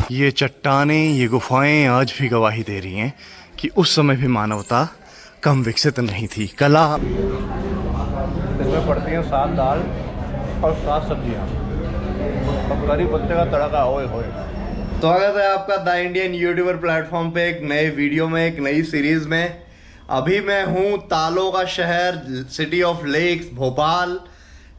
ये चट्टानें, ये गुफाएं आज भी गवाही दे रही हैं कि उस समय भी मानवता कम विकसित नहीं थी। कला इसमें पड़ती हैं 7 दाल और 7 सब्जियाँ और करी पत्ते का तड़का। ओए होए। स्वागत है आपका द इंडियन यूट्यूबर प्लेटफॉर्म पे एक नए वीडियो में, एक नई सीरीज में। अभी मैं हूँ तालों का शहर, सिटी ऑफ लेक्स, भोपाल,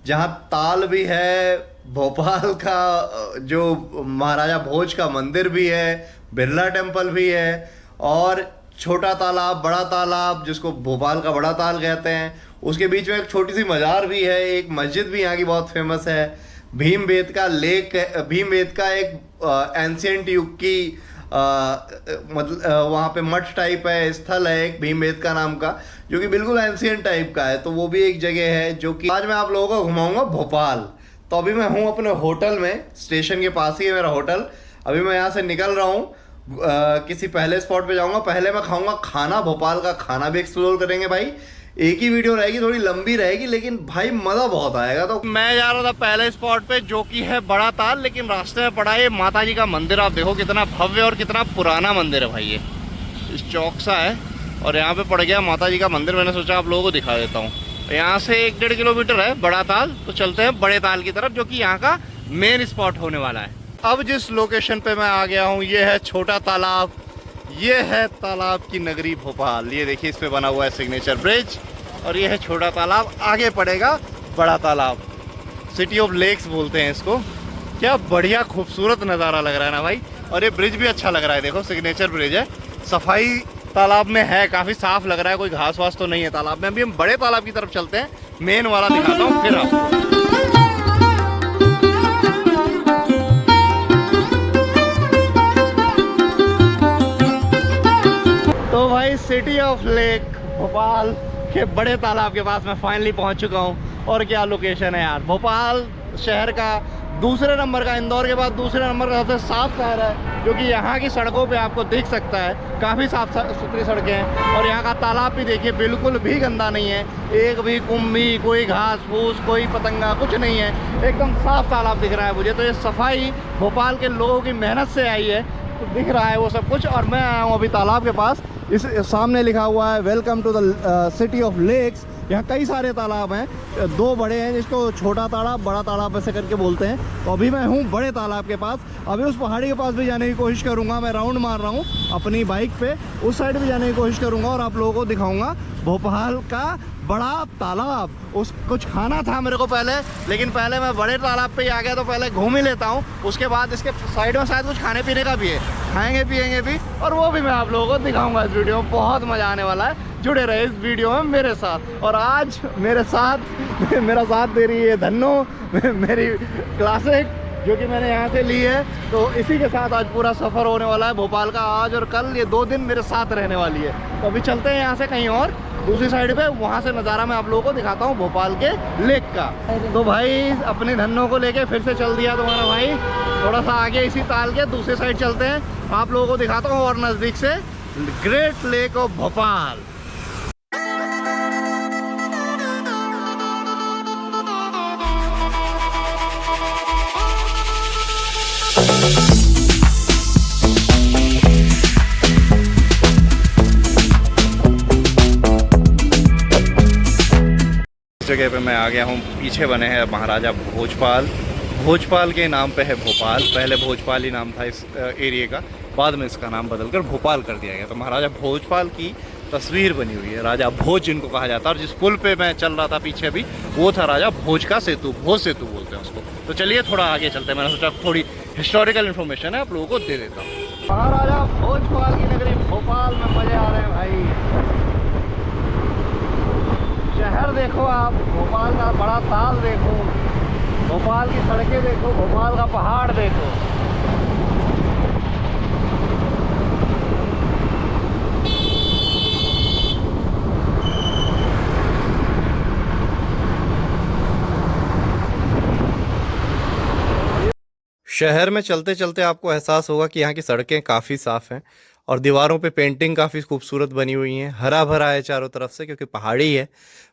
जहाँ ताल भी है, भोपाल का जो महाराजा भोज का मंदिर भी है, बिरला टेम्पल भी है, और छोटा तालाब, बड़ा तालाब जिसको भोपाल का बड़ा ताल कहते हैं, उसके बीच में एक छोटी सी मज़ार भी है। एक मस्जिद भी यहाँ की बहुत फेमस है, भीमबेटका लेक। भीमबेटका एक एंशियंट युग की मतलब वहाँ पे मठ टाइप है, स्थल है एक भीमबेटका नाम का, जो कि बिल्कुल एंशियंट टाइप का है। तो वो भी एक जगह है जो कि आज मैं आप लोगों को घुमाऊंगा भोपाल। तो अभी मैं हूँ अपने होटल में, स्टेशन के पास ही है मेरा होटल। अभी मैं यहाँ से निकल रहा हूँ, किसी पहले स्पॉट पे जाऊँगा। पहले मैं खाऊंगा खाना, भोपाल का खाना भी एक्सप्लोर करेंगे भाई। एक ही वीडियो रहेगी, थोड़ी लंबी रहेगी, लेकिन भाई मज़ा बहुत आएगा। तो मैं जा रहा था पहले स्पॉट पे जो कि है बड़ा ताल, लेकिन रास्ते में पड़ा ये माता जी का मंदिर। आप देखो कितना भव्य और कितना पुराना मंदिर है भाई। ये इस चौक सा है और यहाँ पे पड़ गया माता जी का मंदिर। मैंने सोचा आप लोगों को दिखा देता हूँ। यहाँ से 1-1.5 किलोमीटर है बड़ा ताल। तो चलते हैं बड़े ताल की तरफ, जो कि यहाँ का मेन स्पॉट होने वाला है। अब जिस लोकेशन पे मैं आ गया हूँ ये है छोटा तालाब। ये है तालाब की नगरी भोपाल। ये देखिए, इस पे बना हुआ है सिग्नेचर ब्रिज, और ये है छोटा तालाब। आगे पड़ेगा बड़ा तालाब, सिटी ऑफ लेक्स बोलते हैं इसको। क्या बढ़िया खूबसूरत नज़ारा लग रहा है ना भाई। और ये ब्रिज भी अच्छा लग रहा है, देखो सिग्नेचर ब्रिज है। सफाई तालाब में है, काफ़ी साफ लग रहा है, कोई घास वास तो नहीं है तालाब में। अभी हम बड़े तालाब की तरफ चलते हैं, मेन वाला दिखाता हूँ फिर आपको। तो भाई सिटी ऑफ लेक भोपाल के बड़े तालाब के पास मैं फाइनली पहुंच चुका हूं। और क्या लोकेशन है यार। भोपाल शहर का दूसरे नंबर का, इंदौर के बाद दूसरे नंबर का सबसे साफ शहर है, जो कि यहाँ की सड़कों पे आपको दिख सकता है। काफ़ी साफ सुथरी सड़कें हैं। और यहाँ का तालाब भी देखिए, बिल्कुल भी गंदा नहीं है। एक भी कुम्भी, कोई घास फूस, कोई पतंगा, कुछ नहीं है। एकदम साफ तालाब दिख रहा है मुझे। तो ये सफाई भोपाल के लोगों की मेहनत से आई है, तो दिख रहा है वो सब कुछ। और मैं आया हूँ अभी तालाब के पास। इस सामने लिखा हुआ है welcome to the city of lakes. यहाँ कई सारे तालाब हैं, 2 बड़े हैं जिसको छोटा तालाब, बड़ा तालाब ऐसे करके बोलते हैं। तो अभी मैं हूँ बड़े तालाब के पास। अभी उस पहाड़ी के पास भी जाने की कोशिश करूँगा। मैं राउंड मार रहा हूँ अपनी बाइक पे, उस साइड भी जाने की कोशिश करूँगा और आप लोगों को दिखाऊँगा भोपाल का बड़ा तालाब। उस कुछ खाना था मेरे को पहले, लेकिन पहले मैं बड़े तालाब पे ही आ गया, तो पहले घूम ही लेता हूँ। उसके बाद इसके साइड में शायद कुछ खाने पीने का भी है, खाएंगे पिएंगे भी, और वो भी मैं आप लोगों को दिखाऊंगा इस वीडियो में। बहुत मज़ा आने वाला है, जुड़े रहे इस वीडियो में मेरे साथ। और आज मेरे साथ मेरा साथ दे रही है धन्नो, मेरी क्लासिक, जो कि मैंने यहाँ से ली है। तो इसी के साथ आज पूरा सफ़र होने वाला है भोपाल का। आज और कल ये 2 दिन मेरे साथ रहने वाली है। तो अभी चलते हैं यहाँ से कहीं और दूसरी साइड पे, वहाँ से नज़ारा मैं आप लोगों को दिखाता हूँ भोपाल के लेक का। तो भाई अपनी धन्नो को लेके फिर से चल दिया तुम्हारा भाई। थोड़ा सा आगे इसी ताल के दूसरी साइड चलते हैं, आप लोगों को दिखाता हूँ और नज़दीक से ग्रेट लेक ऑफ भोपाल। जगह पे मैं आ गया हूँ। पीछे बने हैं महाराजा भोजपाल। भोजपाल के नाम पे है भोपाल। पहले भोजपाल ही नाम था इस एरिया का, बाद में इसका नाम बदलकर भोपाल कर दिया गया। तो महाराजा भोजपाल की तस्वीर बनी हुई है, राजा भोज जिनको कहा जाता है। और जिस पुल पे मैं चल रहा था पीछे भी, वो था राजा भोज का सेतु, भोज सेतु बोलते हैं उसको। तो चलिए थोड़ा आगे चलते हैं। मैंने सोचा थोड़ी हिस्टोरिकल इन्फॉर्मेशन है आप लोगों को दे देता हूँ। महाराजा भोजपाल की नगरी भोपाल में मज़े आ रहे हैं भाई। शहर देखो आप, भोपाल का बड़ा ताल देखो, भोपाल की सड़कें देखो, भोपाल का पहाड़ देखो। शहर में चलते चलते आपको एहसास होगा कि यहाँ की सड़कें काफ़ी साफ़ हैं और दीवारों पे पेंटिंग काफ़ी खूबसूरत बनी हुई है। हरा भरा है चारों तरफ से क्योंकि पहाड़ी है।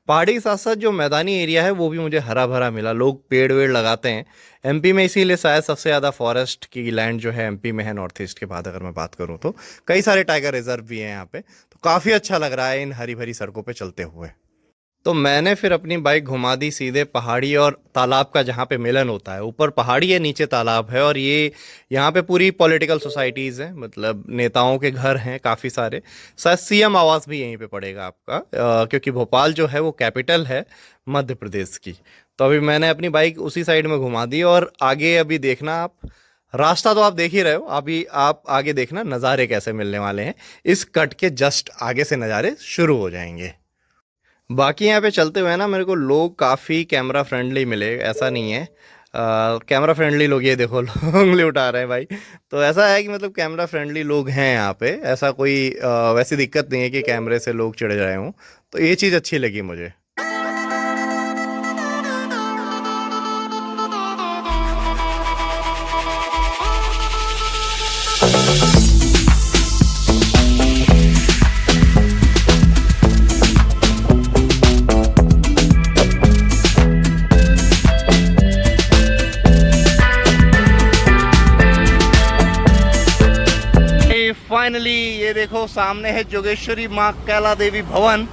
पहाड़ी के साथ साथ जो मैदानी एरिया है वो भी मुझे हरा भरा मिला। लोग पेड़ वेड़ लगाते हैं एमपी में, इसीलिए शायद सबसे ज़्यादा फॉरेस्ट की लैंड जो है एमपी में है, नॉर्थ ईस्ट के बाद अगर मैं बात करूँ तो। कई सारे टाइगर रिजर्व भी हैं यहाँ पे, तो काफ़ी अच्छा लग रहा है इन हरी भरी सड़कों पर चलते हुए। तो मैंने फिर अपनी बाइक घुमा दी सीधे पहाड़ी और तालाब का जहाँ पे मिलन होता है। ऊपर पहाड़ी है, नीचे तालाब है, और ये यहाँ पे पूरी पॉलिटिकल सोसाइटीज़ हैं, मतलब नेताओं के घर हैं काफ़ी सारे। शायद सीएम आवास भी यहीं पे पड़ेगा आपका, क्योंकि भोपाल जो है वो कैपिटल है मध्य प्रदेश की। तो अभी मैंने अपनी बाइक उसी साइड में घुमा दी, और आगे अभी देखना आप, रास्ता तो आप देख ही रहे हो, अभी आप आगे देखना नज़ारे कैसे मिलने वाले हैं। इस कट के जस्ट आगे से नज़ारे शुरू हो जाएंगे। बाकी यहाँ पे चलते हुए ना मेरे को लोग काफ़ी कैमरा फ्रेंडली मिले, ऐसा नहीं है कैमरा फ्रेंडली लोग, ये देखो लोग उंगली उठा रहे हैं भाई। तो ऐसा है कि मतलब कैमरा फ्रेंडली लोग हैं यहाँ पे, ऐसा कोई वैसी दिक्कत नहीं है कि कैमरे से लोग चिढ़ रहे हों। तो ये चीज़ अच्छी लगी मुझे। फाइनली ये देखो सामने है जोगेश्वरी माँ कैला देवी भवन,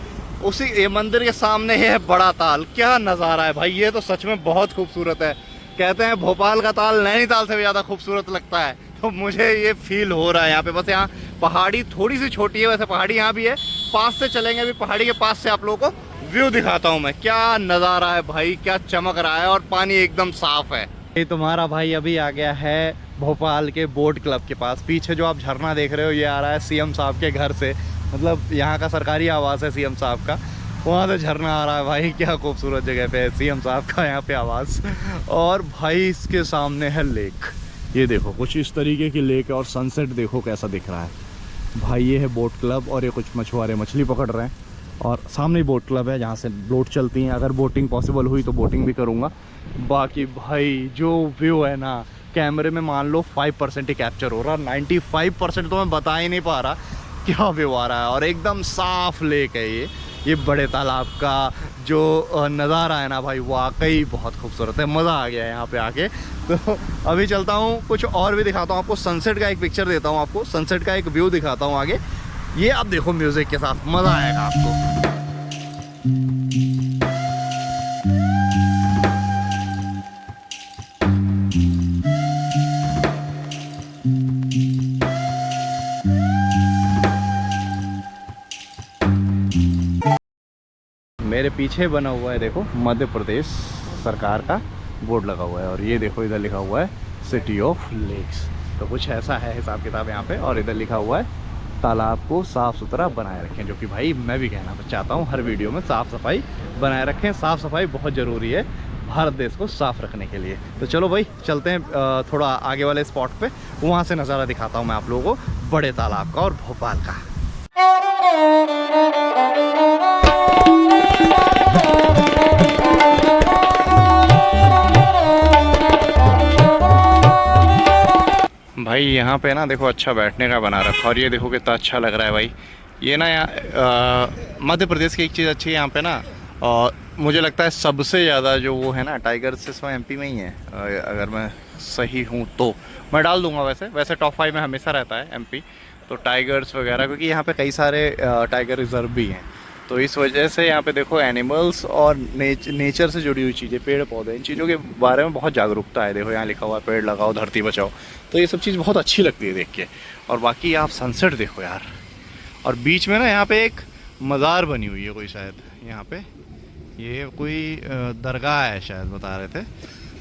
उसी ये मंदिर के सामने है बड़ा ताल। क्या नज़ारा है भाई, ये तो सच में बहुत खूबसूरत है। कहते हैं भोपाल का ताल नैनीताल से भी ज़्यादा खूबसूरत लगता है, तो मुझे ये फील हो रहा है यहाँ पे। बस यहाँ पहाड़ी थोड़ी सी छोटी है, वैसे पहाड़ी यहाँ भी है, पास से चलेंगे, अभी पहाड़ी के पास से आप लोगों को व्यू दिखाता हूँ मैं। क्या नज़ारा है भाई, क्या चमक रहा है, और पानी एकदम साफ है। ये तुम्हारा भाई अभी आ गया है भोपाल के बोट क्लब के पास। पीछे जो आप झरना देख रहे हो ये आ रहा है सीएम साहब के घर से, मतलब यहाँ का सरकारी आवास है सीएम साहब का, वहाँ से झरना आ रहा है भाई। क्या खूबसूरत जगह पे है सीएम साहब का यहाँ पे आवास। और भाई इसके सामने है लेक, ये देखो कुछ इस तरीके की लेक है, और सनसेट देखो कैसा दिख रहा है भाई। ये है बोट क्लब, और ये कुछ मछुआरे मछली पकड़ रहे हैं, और सामने ही बोट क्लब है जहाँ से बोट चलती हैं। अगर बोटिंग पॉसिबल हुई तो बोटिंग भी करूँगा। बाकी भाई जो व्यू है ना, कैमरे में मान लो 5% ही कैप्चर हो रहा, 95% तो मैं बता ही नहीं पा रहा क्या व्यू आ रहा है। और एकदम साफ लेक है ये बड़े तालाब का जो नज़ारा है ना भाई, वाकई बहुत खूबसूरत है। मज़ा आ गया यहाँ पे आके। तो अभी चलता हूँ, कुछ और भी दिखाता हूँ आपको, सनसेट का एक पिक्चर देता हूँ आपको, सनसेट का एक व्यू दिखाता हूँ आगे। ये आप देखो म्यूज़िक के साथ, मज़ा आएगा आपको। मेरे पीछे बना हुआ है देखो मध्य प्रदेश सरकार का बोर्ड लगा हुआ है, और ये देखो इधर लिखा हुआ है सिटी ऑफ लेक्स। तो कुछ ऐसा है हिसाब किताब यहाँ पे। और इधर लिखा हुआ है तालाब को साफ़ सुथरा बनाए रखें, जो कि भाई मैं भी कहना चाहता हूँ, हर वीडियो में साफ़ सफाई बनाए रखें। साफ़ सफाई बहुत ज़रूरी है भारत देश को साफ़ रखने के लिए। तो चलो भाई चलते हैं थोड़ा आगे वाले स्पॉट पे, वहाँ से नज़ारा दिखाता हूँ मैं आप लोगों को बड़े तालाब का और भोपाल का। भाई यहाँ पे ना देखो अच्छा बैठने का बना रखा, और ये देखो कितना अच्छा लग रहा है भाई। ये ना यहाँ मध्य प्रदेश की एक चीज़ अच्छी है यहाँ पे ना, और मुझे लगता है सबसे ज़्यादा जो वो है ना टाइगर्स इस समय एमपी में ही है, अगर मैं सही हूँ तो। मैं डाल दूँगा, वैसे टॉप 5 में हमेशा रहता है एमपी, तो टाइगर्स वगैरह, क्योंकि यहाँ पे कई सारे टाइगर रिजर्व भी हैं। तो इस वजह से यहाँ पे देखो एनिमल्स और नेचर से जुड़ी हुई चीज़ें, पेड़ पौधे, इन चीज़ों के बारे में बहुत जागरूकता है। देखो यहाँ लिखा हुआ है पेड़ लगाओ धरती बचाओ, तो ये सब चीज़ बहुत अच्छी लगती है देख के। और बाकी आप सनसेट देखो यार, और बीच में ना यहाँ पे एक मज़ार बनी हुई है कोई, शायद यहाँ पे ये कोई दरगाह है शायद बता रहे थे।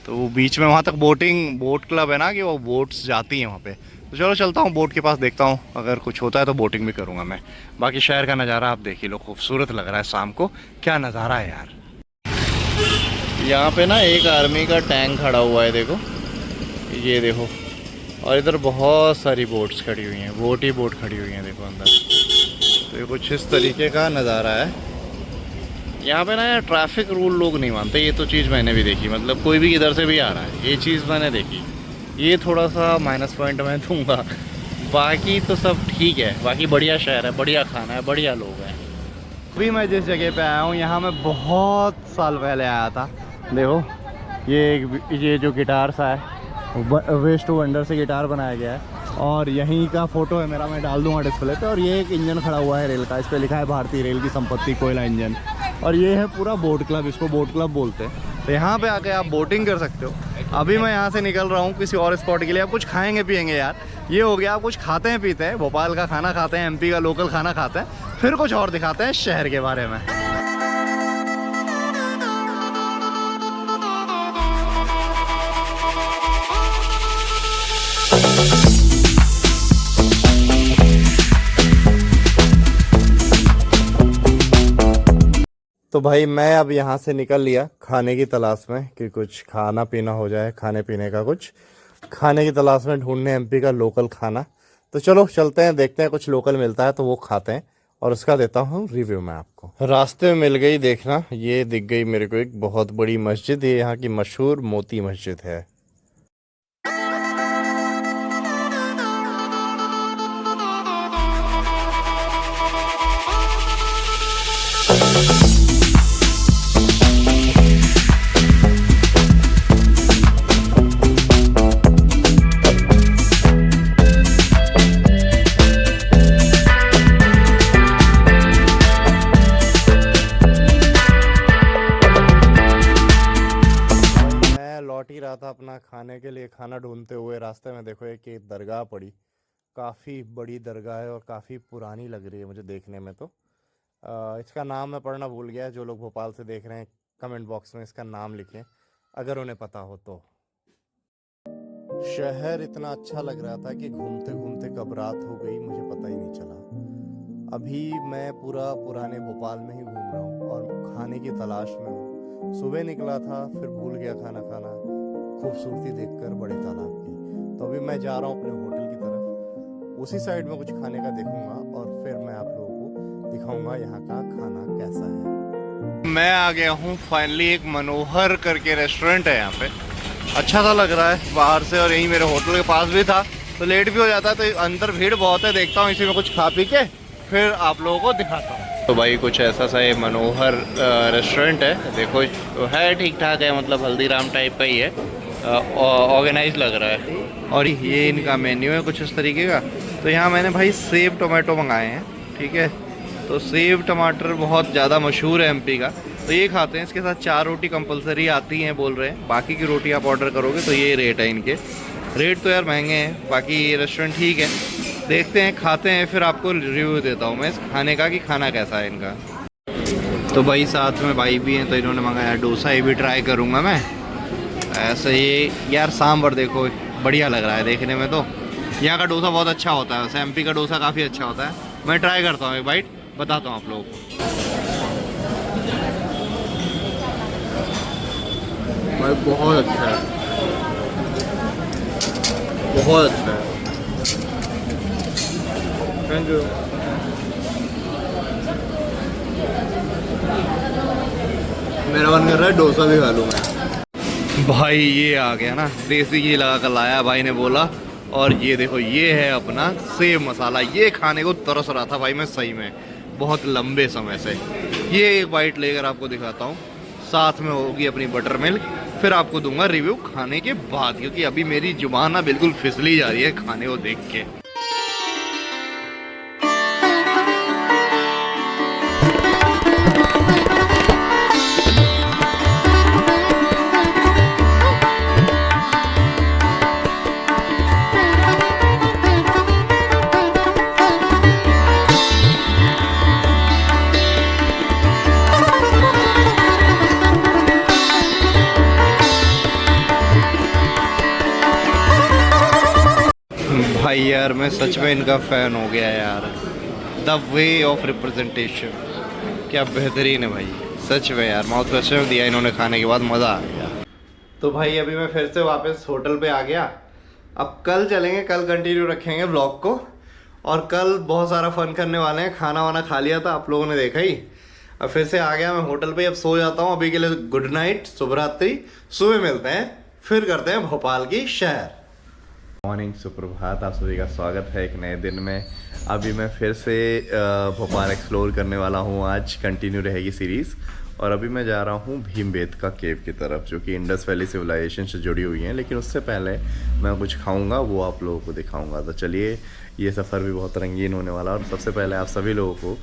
तो वो बीच में वहाँ तक बोट क्लब है ना, कि वो बोट्स जाती हैं वहाँ पे। तो चलो चलता हूँ बोट के पास, देखता हूँ अगर कुछ होता है तो बोटिंग भी करूँगा मैं। बाकी शहर का नज़ारा आप देख ही लो, खूबसूरत लग रहा है शाम को, क्या नज़ारा है यार। यहाँ पे ना एक आर्मी का टैंक खड़ा हुआ है देखो, ये देखो, और इधर बहुत सारी बोट्स खड़ी हुई हैं, बोट ही बोट खड़ी हुई हैं देखो अंदर। तो ये कुछ इस तरीके का नज़ारा है यहाँ पे ना। यार ट्रैफिक रूल लोग नहीं मानते, ये तो चीज़ मैंने भी देखी, मतलब कोई भी इधर से भी आ रहा है, ये चीज़ मैंने देखी। ये थोड़ा सा माइनस पॉइंट मैं दूंगा, बाकी तो सब ठीक है, बाकी बढ़िया शहर है, बढ़िया खाना है, बढ़िया लोग हैं। अभी मैं जिस जगह पे आया हूँ यहाँ मैं बहुत साल पहले आया था। देखो ये जो गिटार सा है वेस्ट टू वंडर से गिटार बनाया गया है और यहीं का फ़ोटो है मेरा, मैं डाल दूंगा डिस्प्ले पे। और ये एक इंजन खड़ा हुआ है रेल का, इस पर लिखा है भारतीय रेल की संपत्ति कोयला इंजन। और ये है पूरा बोट क्लब, इसको बोट क्लब बोलते हैं। तो यहाँ पे आके आप बोटिंग कर सकते हो। अभी मैं यहाँ से निकल रहा हूँ किसी और स्पॉट के लिए। आप कुछ खाएंगे पिएंगे यार, ये हो गया। आप कुछ खाते हैं पीते हैं, भोपाल का खाना खाते हैं, MP का लोकल खाना खाते हैं, फिर कुछ और दिखाते हैं शहर के बारे में। तो भाई मैं अब यहाँ से निकल लिया खाने की तलाश में कि कुछ खाना पीना हो जाए, खाने पीने का कुछ खाने की तलाश में ढूंढने MP का लोकल खाना। तो चलो चलते हैं, देखते हैं कुछ लोकल मिलता है तो वो खाते हैं और उसका देता हूँ रिव्यू मैं आपको। रास्ते में मिल गई, देखना ये दिख गई मेरे को एक बहुत बड़ी मस्जिद, ये यहाँ की मशहूर मोती मस्जिद है। लौट ही रहा था अपना खाने के लिए, खाना ढूंढते हुए रास्ते में देखो एक दरगाह पड़ी, काफ़ी बड़ी दरगाह है और काफ़ी पुरानी लग रही है मुझे देखने में। तो इसका नाम मैं पढ़ना भूल गया। जो लोग भोपाल से देख रहे हैं कमेंट बॉक्स में इसका नाम लिखें अगर उन्हें पता हो तो। शहर इतना अच्छा लग रहा था कि घूमते घूमते कब रात हो गई मुझे पता ही नहीं चला। अभी मैं पूरा पुराने भोपाल में ही घूम रहा हूँ और खाने की तलाश में हूँ। सुबह निकला था फिर भूल गया खाना खाना, खूबसूरती देखकर बड़े तालाब की। तो अभी मैं जा रहा हूँ अपने होटल की तरफ, उसी साइड में कुछ खाने का देखूंगा और फिर मैं आप लोगों को दिखाऊंगा यहाँ का खाना कैसा है। मैं आ गया हूँ फाइनली, एक मनोहर करके रेस्टोरेंट है यहाँ पे। अच्छा सा लग रहा है बाहर से और यही मेरे होटल के पास भी था, तो लेट भी हो जाता है तो अंदर भीड़ बहुत है। देखता हूँ इसी में कुछ खा पी के फिर आप लोगों को दिखाता हूँ। तो भाई कुछ ऐसा सा ये मनोहर रेस्टोरेंट है, देखो है ठीक ठाक है, मतलब हल्दीराम टाइप का ही है, ऑर्गेनाइज लग रहा है। और ये इनका मेन्यू है कुछ इस तरीके का। तो यहाँ मैंने भाई सेब टोमेटो मंगाए हैं, ठीक है। तो सेब टमाटर बहुत ज़्यादा मशहूर है MP का, तो ये खाते हैं। इसके साथ 4 रोटी कंपलसरी आती हैं बोल रहे हैं, बाकी की रोटी आप ऑर्डर करोगे तो ये रेट है इनके। रेट तो यार महंगे हैं, बाकी ये रेस्टोरेंट ठीक है। देखते हैं, खाते हैं, फिर आपको रिव्यू देता हूँ मैं इस खाने का कि खाना कैसा है इनका। तो भाई साथ में भाई भी हैं तो इन्होंने मंगाया डोसा, ये भी ट्राई करूँगा मैं। ऐसे ये यार सांभर देखो बढ़िया लग रहा है देखने में। तो यहाँ का डोसा बहुत अच्छा होता है, वैसे MP का डोसा काफ़ी अच्छा होता है। मैं ट्राई करता हूँ एक बाइट, बताता हूँ आप लोगों को। भाई बहुत अच्छा है, बहुत अच्छा है। Thank you. मेरा मन कर रहा है डोसा भी खा लूँ मैं। भाई ये आ गया ना, देसी घी लगा कर लाया भाई ने बोला। और ये देखो ये है अपना सेव मसाला, ये खाने को तरस रहा था भाई मैं सही में बहुत लंबे समय से। ये एक बाइट लेकर आपको दिखाता हूँ, साथ में होगी अपनी बटर मिल्क, फिर आपको दूंगा रिव्यू खाने के बाद, क्योंकि अभी मेरी जुबान ना बिल्कुल फिसली जा रही है खाने को देख के। भाई यार मैं सच में इनका फ़ैन हो गया यार। द वे ऑफ रिप्रेजेंटेशन क्या बेहतरीन है भाई, सच में यार। माउथ फ्रेशनर दिया इन्होंने खाने के बाद, मज़ा आ गया। तो भाई अभी मैं फिर से वापस होटल पे आ गया। अब कल चलेंगे, कल कंटिन्यू रखेंगे व्लॉग को। और कल बहुत सारा फन करने वाले हैं। खाना वाना खा लिया था आप लोगों ने देखा ही। अब फिर से आ गया मैं होटल पे, अब सो जाता हूँ। अभी के लिए गुड नाइट, शुभ रात्रि। सुबह मिलते हैं, फिर करते हैं भोपाल की शहर। मॉर्निंग, सुप्रभात। आप सभी का स्वागत है एक नए दिन में। अभी मैं फिर से भोपाल एक्सप्लोर करने वाला हूँ। आज कंटिन्यू रहेगी सीरीज़ और अभी मैं जा रहा हूँ भीमबेटका केव की तरफ, जो कि इंडस वैली सिविलाइजेशन से जुड़ी हुई हैं। लेकिन उससे पहले मैं कुछ खाऊंगा, वो आप लोगों को दिखाऊंगा। तो चलिए, ये सफ़र भी बहुत रंगीन होने वाला है। और सबसे पहले आप सभी लोगों को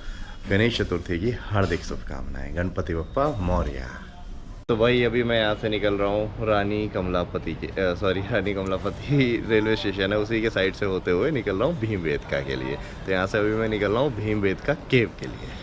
गणेश चतुर्थी की हार्दिक शुभकामनाएं। गणपति बप्पा मौर्य। तो भाई अभी मैं यहाँ से निकल रहा हूँ रानी कमलापति रेलवे स्टेशन है, उसी के साइड से होते हुए निकल रहा हूँ भीमबेटका के लिए। तो यहाँ से अभी मैं निकल रहा हूँ भीमबेटका केव के लिए।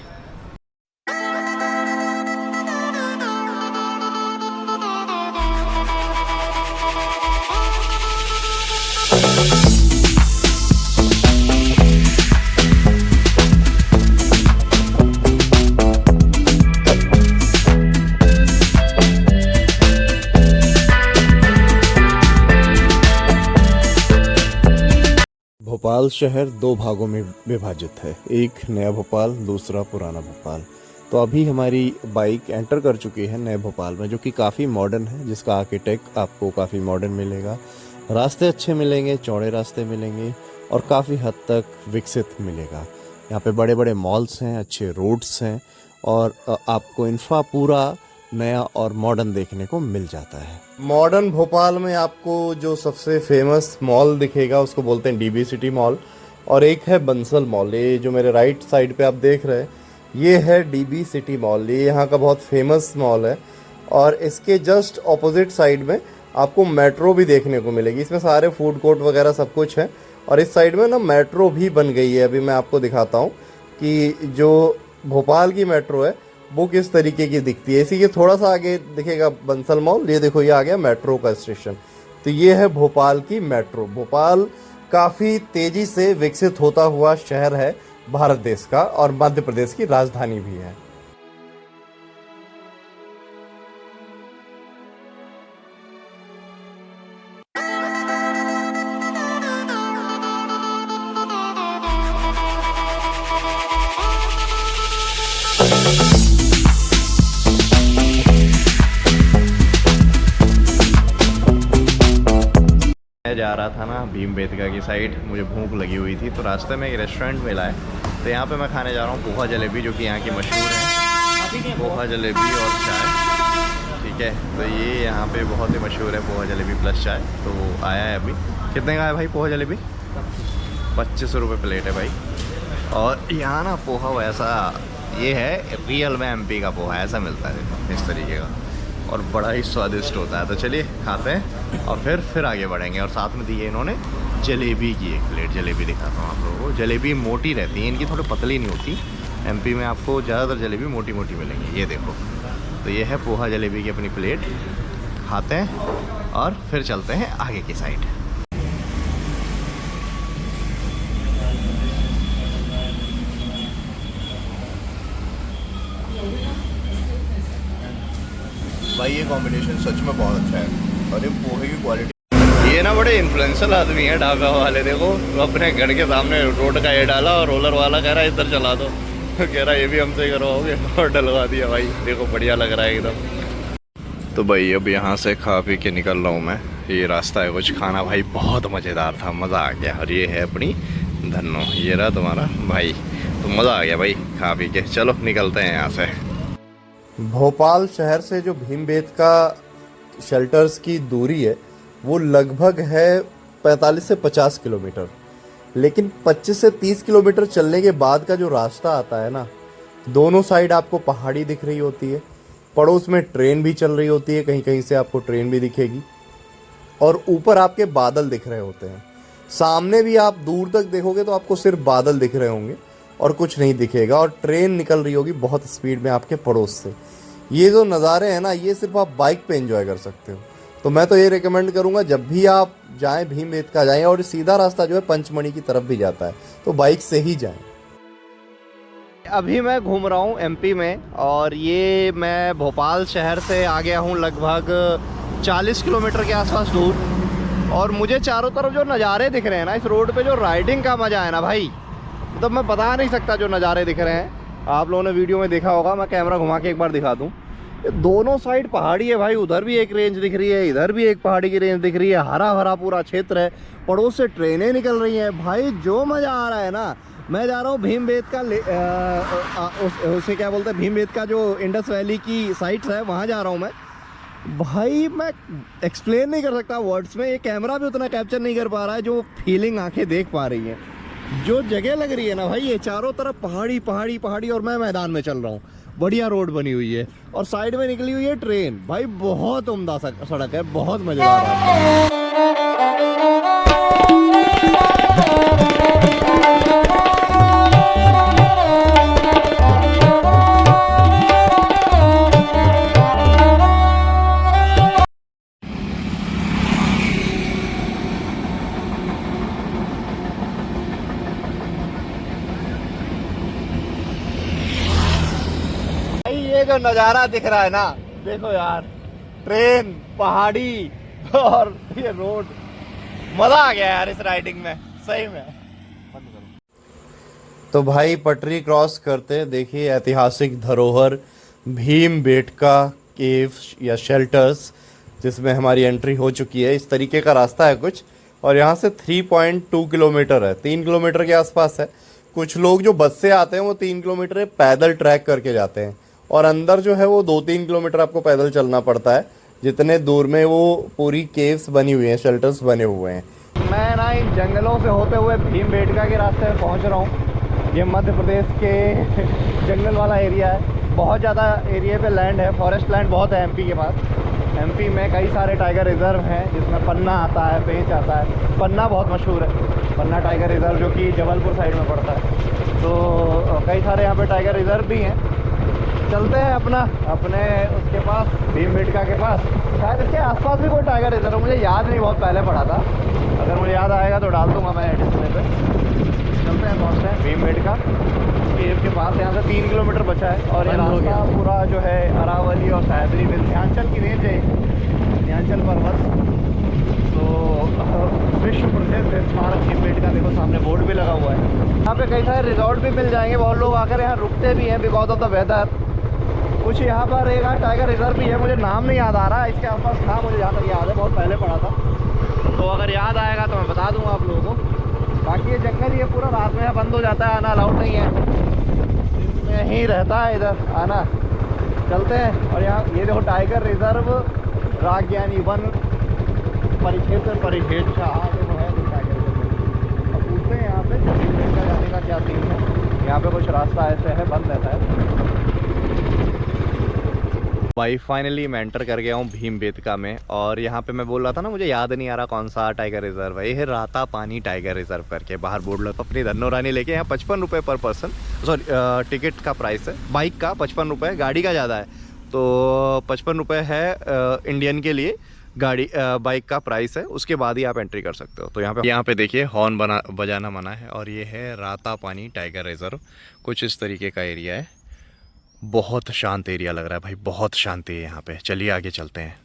भोपाल शहर दो भागों में विभाजित है, एक नया भोपाल, दूसरा पुराना भोपाल। तो अभी हमारी बाइक एंटर कर चुकी है नए भोपाल में, जो कि काफ़ी मॉडर्न है, जिसका आर्किटेक्ट आपको काफ़ी मॉडर्न मिलेगा। रास्ते अच्छे मिलेंगे, चौड़े रास्ते मिलेंगे और काफ़ी हद तक विकसित मिलेगा। यहाँ पे बड़े बड़े मॉल्स हैं, अच्छे रोड्स हैं और आपको इंफ्रा पूरा नया और मॉडर्न देखने को मिल जाता है। मॉडर्न भोपाल में आपको जो सबसे फेमस मॉल दिखेगा उसको बोलते हैं डीबी सिटी मॉल, और एक है बंसल मॉल। ये जो मेरे राइट साइड पे आप देख रहे हैं, ये है डीबी सिटी मॉल। ये यहाँ का बहुत फेमस मॉल है और इसके जस्ट ऑपोजिट साइड में आपको मेट्रो भी देखने को मिलेगी। इसमें सारे फूड कोर्ट वगैरह सब कुछ है और इस साइड में ना मेट्रो भी बन गई है। अभी मैं आपको दिखाता हूँ कि जो भोपाल की मेट्रो है वो किस तरीके की दिखती है। इसी के थोड़ा सा आगे दिखेगा बंसल मॉल। ये देखो, ये आ गया मेट्रो का स्टेशन। तो ये है भोपाल की मेट्रो। भोपाल काफ़ी तेज़ी से विकसित होता हुआ शहर है भारत देश का और मध्य प्रदेश की राजधानी भी है। मैं जा रहा था ना भीमबेटका की साइड, मुझे भूख लगी हुई थी, तो रास्ते में एक रेस्टोरेंट मिला है। तो यहाँ पे मैं खाने जा रहा हूँ पोहा जलेबी, जो कि यहाँ की मशहूर है। पोहा जलेबी और चाय, ठीक है। तो ये यहाँ पे बहुत ही मशहूर है, पोहा जलेबी प्लस चाय। तो आया है अभी। कितने का है भाई पोहा जलेबी? 25 रुपये प्लेट है भाई। और यहाँ ना पोहा वैसा, ये है रियल में MP का पोहा, ऐसा मिलता है इस तरीके का और बड़ा ही स्वादिष्ट होता है। तो चलिए खाते हैं और फिर आगे बढ़ेंगे। और साथ में दी है इन्होंने जलेबी की एक प्लेट। जलेबी दिखाता हूँ आप लोगों को। जलेबी मोटी रहती है, इनकी थोड़ी पतली नहीं होती। MP में आपको ज़्यादातर जलेबी मोटी मोटी मिलेंगी। ये देखो, तो ये है पोहा जलेबी की अपनी प्लेट। खाते हैं और फिर चलते हैं आगे की साइड। भाई ये कॉम्बिनेशन सच में बहुत अच्छा है और ये पोहे की क्वालिटी। ये ना बड़े इन्फ्लुएंशियल आदमी है ढाबा वाले। देखो, अपने घर के सामने रोड का ये डाला और रोलर वाला कह रहा है इधर चला दो। कह रहा है ये भी हमसे करवाओगे, और डलवा दिया भाई। देखो बढ़िया लग रहा है एकदम। तो भाई अब यहाँ से खा पी के निकल रहा हूँ मैं। ये रास्ता है कुछ। खाना भाई बहुत मज़ेदार था, मज़ा आ गया। और ये है अपनी धन्नो, ये रहा तुम्हारा भाई। तो मज़ा आ गया भाई खा पी के। चलो निकलते हैं यहाँ से। भोपाल शहर से जो भीमबेटका शेल्टर्स की दूरी है वो लगभग है 45 से 50 किलोमीटर। लेकिन 25 से 30 किलोमीटर चलने के बाद का जो रास्ता आता है ना, दोनों साइड आपको पहाड़ी दिख रही होती है, पड़ोस में ट्रेन भी चल रही होती है, कहीं कहीं से आपको ट्रेन भी दिखेगी और ऊपर आपके बादल दिख रहे होते हैं। सामने भी आप दूर तक देखोगे तो आपको सिर्फ बादल दिख रहे होंगे और कुछ नहीं दिखेगा, और ट्रेन निकल रही होगी बहुत स्पीड में आपके पड़ोस से। ये जो नज़ारे हैं ना, ये सिर्फ आप बाइक पे एंजॉय कर सकते हो। तो मैं तो ये रिकमेंड करूँगा, जब भी आप जाएं भीमबेटका जाएं, और सीधा रास्ता जो है पंचमढ़ी की तरफ भी जाता है, तो बाइक से ही जाएं। अभी मैं घूम रहा हूँ MP में और ये मैं भोपाल शहर से आ गया हूँ लगभग 40 किलोमीटर के आसपास दूर। और मुझे चारों तरफ जो नज़ारे दिख रहे हैं ना इस रोड पे, जो राइडिंग का मज़ा है ना भाई, मतलब मैं बता नहीं सकता। जो नज़ारे दिख रहे हैं आप लोगों ने वीडियो में देखा होगा, मैं कैमरा घुमा के एक बार दिखा दूँ। ये दोनों साइड पहाड़ी है भाई, उधर भी एक रेंज दिख रही है, इधर भी एक पहाड़ी की रेंज दिख रही है, हरा भरा पूरा क्षेत्र है, पड़ोस से ट्रेनें निकल रही हैं भाई, जो मज़ा आ रहा है ना। मैं जा रहा हूँ भीमबेटका उसे क्या बोलते हैं, भीमबेटका जो इंडस वैली की साइट्स है वहाँ जा रहा हूँ मैं भाई। मैं एक्सप्लेन नहीं कर सकता वर्ड्स में, ये कैमरा भी उतना कैप्चर नहीं कर पा रहा है जो फीलिंग आंखें देख पा रही हैं। जो जगह लग रही है ना भाई, ये चारों तरफ पहाड़ी पहाड़ी पहाड़ी, और मैं मैदान में चल रहा हूँ, बढ़िया रोड बनी हुई है और साइड में निकली हुई है ट्रेन भाई, बहुत उम्दा सड़क है, बहुत मज़ेदार है। ये जो नज़ारा दिख रहा है ना, देखो यार, ट्रेन, पहाड़ी और ये रोड, मज़ा आ गया यार इस राइडिंग में सही में। तो भाई पटरी क्रॉस करते देखिए ऐतिहासिक धरोहर भीमबेटका केव्स या शेल्टर्स, जिसमें हमारी एंट्री हो चुकी है। इस तरीके का रास्ता है कुछ, और यहाँ से 3.2 किलोमीटर है, 3 किलोमीटर के आसपास है। कुछ लोग जो बस से आते हैं वो 3 किलोमीटर पैदल ट्रैक करके जाते हैं, और अंदर जो है वो 2-3 किलोमीटर आपको पैदल चलना पड़ता है, जितने दूर में वो पूरी केव्स बनी हुई हैं, शेल्टर्स बने हुए हैं। मैं ना इन जंगलों से होते हुए भीमबेटका के रास्ते में पहुंच रहा हूं। ये मध्य प्रदेश के जंगल वाला एरिया है, बहुत ज़्यादा एरिया पे लैंड है, फॉरेस्ट लैंड बहुत है एमपी के पास। एमपी में कई सारे टाइगर रिजर्व हैं, जिसमें पन्ना आता है, पेंच आता है। पन्ना बहुत मशहूर है, पन्ना टाइगर रिजर्व, जो कि जबलपुर साइड में पड़ता है। तो कई सारे यहाँ पे टाइगर रिजर्व भी हैं। चलते हैं अपने उसके पास, भीमबेटका के पास। शायद इसके आसपास भी कोई टाइगर रिजर्व, मुझे याद नहीं, बहुत पहले पड़ा था। अगर मुझे याद आएगा तो डाल दूंगा मैं डिस्प्ले पे। चलते हैं, पहुँचते हैं भीमबेटका केव के पास। यहाँ से 3 किलोमीटर बचा है, और ये रास्ता पूरा जो है अरावली और सह्याद्री विंध्याचल की रेंज है, विंध्याचल पर्वत। तो विश्व प्रसिद्ध स्मारक भीमबेटका, देखो सामने बोर्ड भी लगा हुआ है। यहाँ पे कई सारे रिजॉर्ट भी मिल जाएंगे, बहुत लोग आकर यहाँ रुकते भी हैं बिकॉज ऑफ द वेदर। कुछ यहाँ पर एक टाइगर रिजर्व भी है, मुझे नाम नहीं याद आ रहा है, इसके आसपास था, मुझे जहाँ तक याद है, बहुत पहले पड़ा था। तो अगर याद आएगा तो मैं बता दूंगा आप लोगों को। बाकी ये जंगल ये पूरा रात में बंद हो जाता है, आना अलाउड नहीं है, इसमें ही रहता है इधर आना। चलते हैं, और यहाँ ये देखो टाइगर रिजर्व राग्यानी वन परिक्षेत्र परिक्षेत्र आगे वो है टाइगर रिजर्व। अब पूछते हैं यहाँ पे भीमबेटका जाने का क्या सीन है। यहाँ पे कुछ रास्ता ऐसे है, बंद रहता है भाई। फाइनली मैं एंटर कर गया हूँ भीमबेटका में, और यहाँ पे मैं बोल रहा था ना, मुझे याद नहीं आ रहा कौन सा टाइगर रिजर्व है। ये है रातापानी टाइगर रिजर्व करके, बाहर बोर्ड लगा। अपनी धन्नो रानी लेके यहाँ 55 रुपये पर पर्सन, सॉरी टिकट का प्राइस है। बाइक का 55 रुपये, गाड़ी का ज़्यादा है, तो 55 रुपये है इंडियन के लिए गाड़ी, बाइक का प्राइस है। उसके बाद ही आप एंट्री कर सकते हो। तो यहाँ पे देखिए हॉर्न बजाना मना है, और ये है रातापानी टाइगर रिजर्व। कुछ इस तरीके का एरिया है, बहुत शांत एरिया लग रहा है भाई, बहुत शांति है यहाँ पे। चलिए आगे चलते हैं।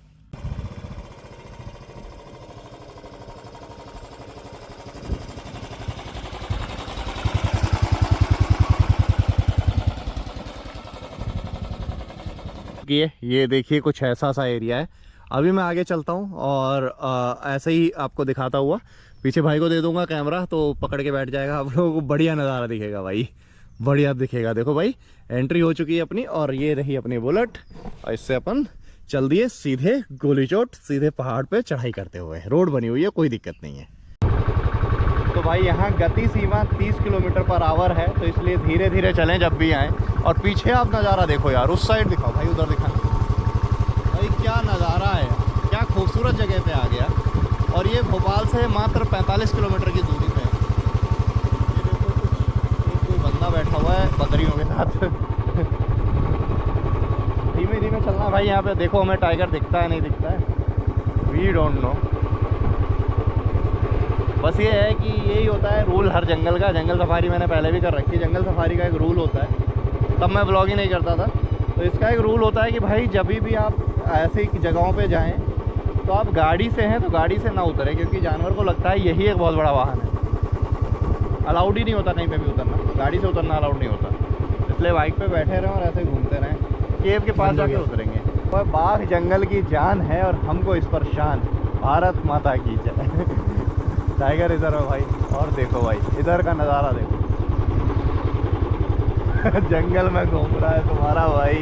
ये देखिए कुछ ऐसा सा एरिया है। अभी मैं आगे चलता हूँ और ऐसे ही आपको दिखाता हुआ, पीछे भाई को दे दूंगा कैमरा, तो पकड़ के बैठ जाएगा, आप लोगों को बढ़िया नज़ारा दिखेगा भाई, बढ़िया दिखेगा। देखो भाई एंट्री हो चुकी है अपनी, और ये रही अपनी बुलेट, और इससे अपन चल दिए सीधे गोलीचोट, सीधे पहाड़ पे चढ़ाई करते हुए। रोड बनी हुई है, कोई दिक्कत नहीं है। तो भाई यहाँ गति सीमा 30 किलोमीटर पर आवर है, तो इसलिए धीरे धीरे चलें जब भी आएँ। और पीछे आप नज़ारा देखो यार, उस साइड दिखाओ भाई, उधर दिखाना भाई, क्या नज़ारा है, क्या खूबसूरत जगह पे आ गया। और ये भोपाल से मात्र 45 किलोमीटर की दूरी पे है। ये देखो कुछ कोई बंदा बैठा हुआ है बकरियों के साथ। धीमे धीमे चलना भाई। यहाँ पे देखो हमें टाइगर दिखता है नहीं दिखता है, वी डोंट नो। बस ये है कि यही होता है रूल हर जंगल का। जंगल सफारी मैंने पहले भी कर रखी है। जंगल सफारी का एक रूल होता है, तब मैं ब्लॉग ही नहीं करता था, तो इसका एक रूल होता है कि भाई जब भी आप ऐसी जगहों पे जाएं तो आप गाड़ी से हैं तो गाड़ी से ना उतरें, क्योंकि जानवर को लगता है यही एक बहुत बड़ा वाहन है। अलाउड ही नहीं होता कहीं पे भी उतरना, गाड़ी से उतरना अलाउड नहीं होता। इसलिए बाइक पे बैठे रहें और ऐसे घूमते रहें, केव के पास जाके उतरेंगे। और बाघ जंगल की जान है और हमको इस पर शान, भारत माता की जय। टाइगर इधर है भाई, और देखो भाई इधर का नज़ारा देखो। जंगल में घूम रहा है तुम्हारा भाई।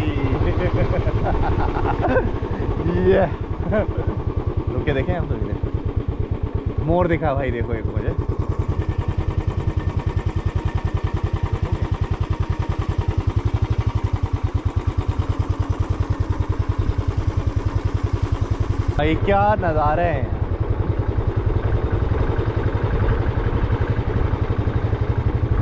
ये रुक के देखें हम तो, मोर दिखा भाई, देखो एक मुझे। भाई क्या नज़ारे हैं।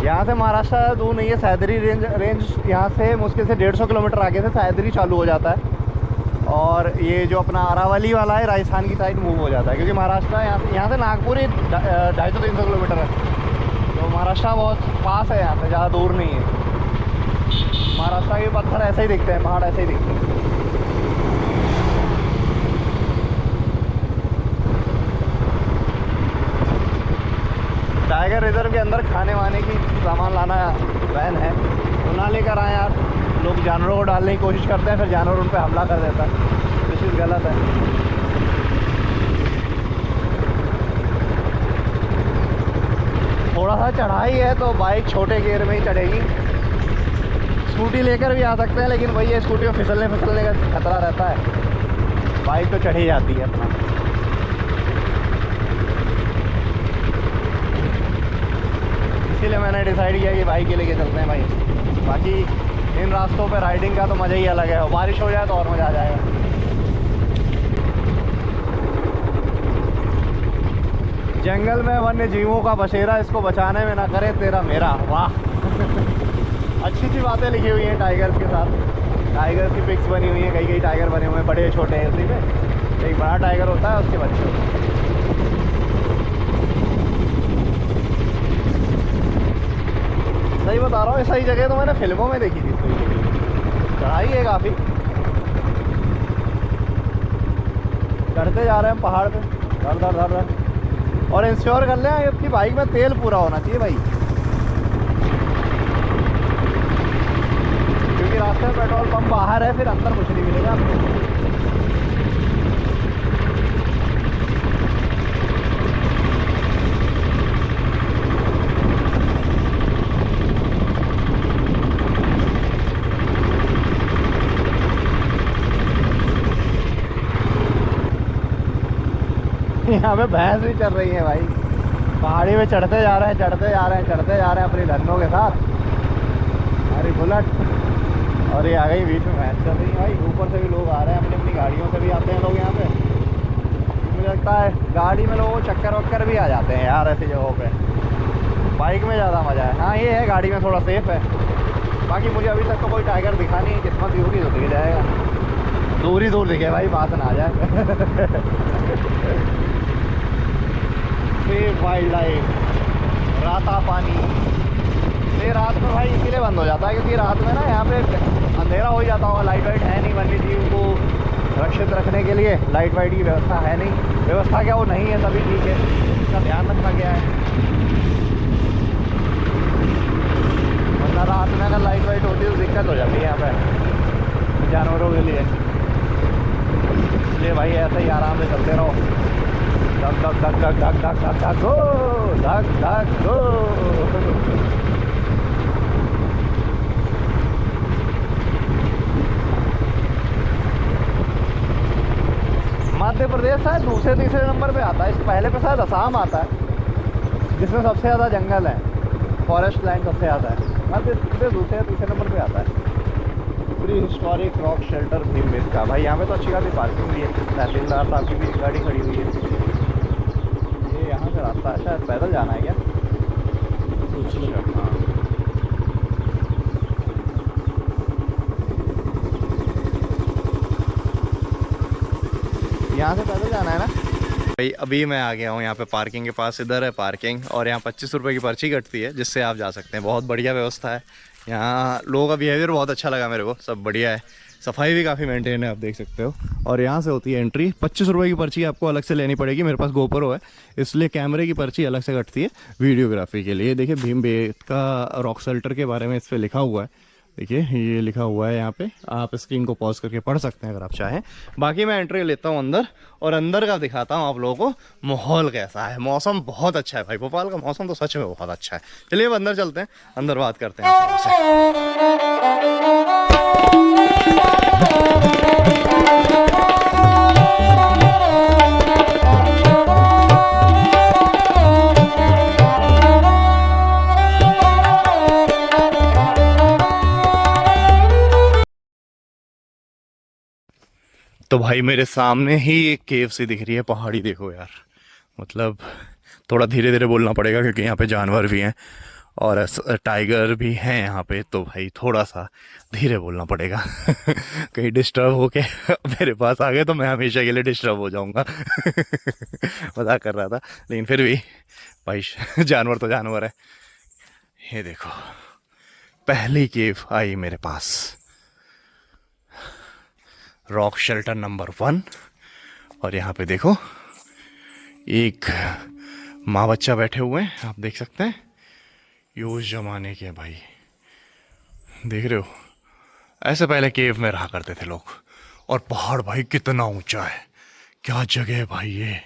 यहाँ से महाराष्ट्र दूर नहीं है, सैदरी रेंज यहाँ से मुश्किल से 150 किलोमीटर आगे से सैदरी चालू हो जाता है, और ये जो अपना अरावली वाला है राजस्थान की साइड मूव हो जाता है, क्योंकि महाराष्ट्र यहाँ से नागपुर ही 250-300 किलोमीटर है, तो महाराष्ट्र बहुत पास है, यहाँ से ज़्यादा दूर नहीं है। महाराष्ट्र के पत्थर ऐसे ही दिखते हैं, पहाड़ ऐसे ही दिखते हैं। टाइगर रिजर्व के अंदर खाने वाने की सामान लाना बैन है, तो ना लेकर आए यार। लोग जानवरों को डालने की कोशिश करते हैं, फिर जानवर उन पर हमला कर देता है, ये चीज़ गलत है। थोड़ा सा चढ़ाई है तो बाइक छोटे गियर में ही चढ़ेगी, स्कूटी लेकर भी आ सकते हैं, लेकिन वही है स्कूटी में फिसलने का खतरा रहता है, बाइक तो चढ़ी जाती है अपना। इसीलिए मैंने डिसाइड किया कि बाइक ही लेके चलते हैं भाई। बाकी इन रास्तों पे राइडिंग का तो मज़ा ही अलग है, बारिश हो जाए तो और मज़ा आ जाएगा। जंगल में वन्य जीवों का बसेरा, इसको बचाने में ना करे तेरा मेरा, वाह। अच्छी सी बातें लिखी हुई हैं टाइगर्स के साथ, टाइगर्स की पिक्स बनी हुई हैं, कई टाइगर बने हुए हैं, बड़े छोटे हैं। उसी में एक बड़ा टाइगर होता है, उसके बच्चे होते हैं। सही बता रहा हूँ, सही जगह तो मैंने फिल्मों में देखी थी। चढ़ाई है काफ़ी, चढ़ते जा रहे हैं पहाड़ पे, धर धर धर धर। और इंश्योर कर लें आपकी बाइक में तेल पूरा होना चाहिए भाई, क्योंकि रास्ते में पेट्रोल पंप बाहर है, फिर अंदर कुछ नहीं मिलेगा आपको। यहाँ पे भैंस भी चल रही है भाई, पहाड़ी में चढ़ते जा रहे हैं, चढ़ते जा रहे हैं, चढ़ते जा रहे हैं अपनी धन्नों के साथ, हमारी बुलेट। और ये आ गई बीच में भैंस चल रही है भाई। ऊपर से भी लोग आ रहे हैं, अपनी अपनी गाड़ियों से भी आते हैं लोग यहाँ पे। मुझे लगता है गाड़ी में लोगों को चक्कर वक्कर भी आ जाते हैं यार ऐसी जगहों पे, बाइक में ज़्यादा मज़ा है। हाँ ये है, गाड़ी में थोड़ा सेफ है। बाकी मुझे अभी तक तो कोई टाइगर दिखा नहीं, किस्मत ही होगी तो दिख जाएगा, दूर ही दूर दिखे भाई, बात ना आ जाए। वाइल्ड लाइफ, राता पानी। ये रात में भाई इसीलिए बंद हो जाता है क्योंकि रात में ना यहाँ पे अंधेरा हो जाता होगा, लाइट वाइट है नहीं, वन्य जीव को सुरक्षित रखने के लिए लाइट वाइट की व्यवस्था है नहीं। व्यवस्था क्या वो नहीं है, तभी ठीक है, इसका ध्यान रखा गया है। वरना रात में अगर लाइट वाइट होती है तो दिक्कत हो जाती है यहाँ पे जानवरों के लिए। इसलिए भाई ऐसे ही आराम से चलते रहो, धक धक धक धक धक धक धक धक गो, धक धक गो। मध्य प्रदेश शायद दूसरे तीसरे नंबर पे आता है, इस पहले पे शायद असम आता है, जिसमें सबसे ज़्यादा जंगल है, फॉरेस्ट लैंड सबसे ज़्यादा है। मध्य प्रदेश दूसरे तीसरे नंबर पे आता है। Pre historic rock shelter Bhimbetka, भाई यहाँ पे तो अच्छी खासी पार्किंग भी है, तहसीलदार साहब की भी गाड़ी खड़ी हुई है। ये यहाँ से रास्ता है, शायद पैदल जाना है क्या? हाँ, यहाँ से पैदल जाना है ना भाई। अभी मैं आ गया हूँ यहाँ पे पार्किंग के पास, इधर है पार्किंग, और यहाँ 25 रुपये की पर्ची कटती है, जिससे आप जा सकते हैं। बहुत बढ़िया व्यवस्था है यहाँ, लोगों का बिहेवियर बहुत अच्छा लगा मेरे को, सब बढ़िया है, सफाई भी काफ़ी मेंटेन है, आप देख सकते हो। और यहाँ से होती है एंट्री, 25 रुपये की पर्ची आपको अलग से लेनी पड़ेगी। मेरे पास गोप्रो है, इसलिए कैमरे की पर्ची अलग से कटती है वीडियोग्राफी के लिए। देखिए भीमबेटका रॉक शेल्टर के बारे में इस पर लिखा हुआ है, देखिए ये लिखा हुआ है यहाँ पे, आप स्क्रीन को पॉज करके पढ़ सकते हैं अगर आप चाहें। बाकी मैं एंट्री लेता हूँ अंदर और अंदर का दिखाता हूँ आप लोगों को माहौल कैसा है। मौसम बहुत अच्छा है भाई, भोपाल का मौसम तो सच में बहुत अच्छा है। चलिए अब अंदर चलते हैं, अंदर बात करते हैं आप लोगों से। तो भाई मेरे सामने ही एक केव सी दिख रही है, पहाड़ी देखो यार। मतलब थोड़ा धीरे धीरे बोलना पड़ेगा क्योंकि यहाँ पे जानवर भी हैं और टाइगर भी हैं यहाँ पे, तो भाई थोड़ा सा धीरे बोलना पड़ेगा। कहीं डिस्टर्ब होके मेरे पास आ गए तो मैं हमेशा के लिए डिस्टर्ब हो जाऊँगा। मजाक कर रहा था, लेकिन फिर भी भाई जानवर तो जानवर है। ये देखो पहली केव आई मेरे पास, रॉक शेल्टर नंबर 1। और यहाँ पे देखो एक माँ बच्चा बैठे हुए हैं, आप देख सकते हैं। ये उस जमाने के भाई, देख रहे हो, ऐसे पहले केव में रहा करते थे लोग। और पहाड़ भाई कितना ऊंचा है, क्या जगह है भाई ये।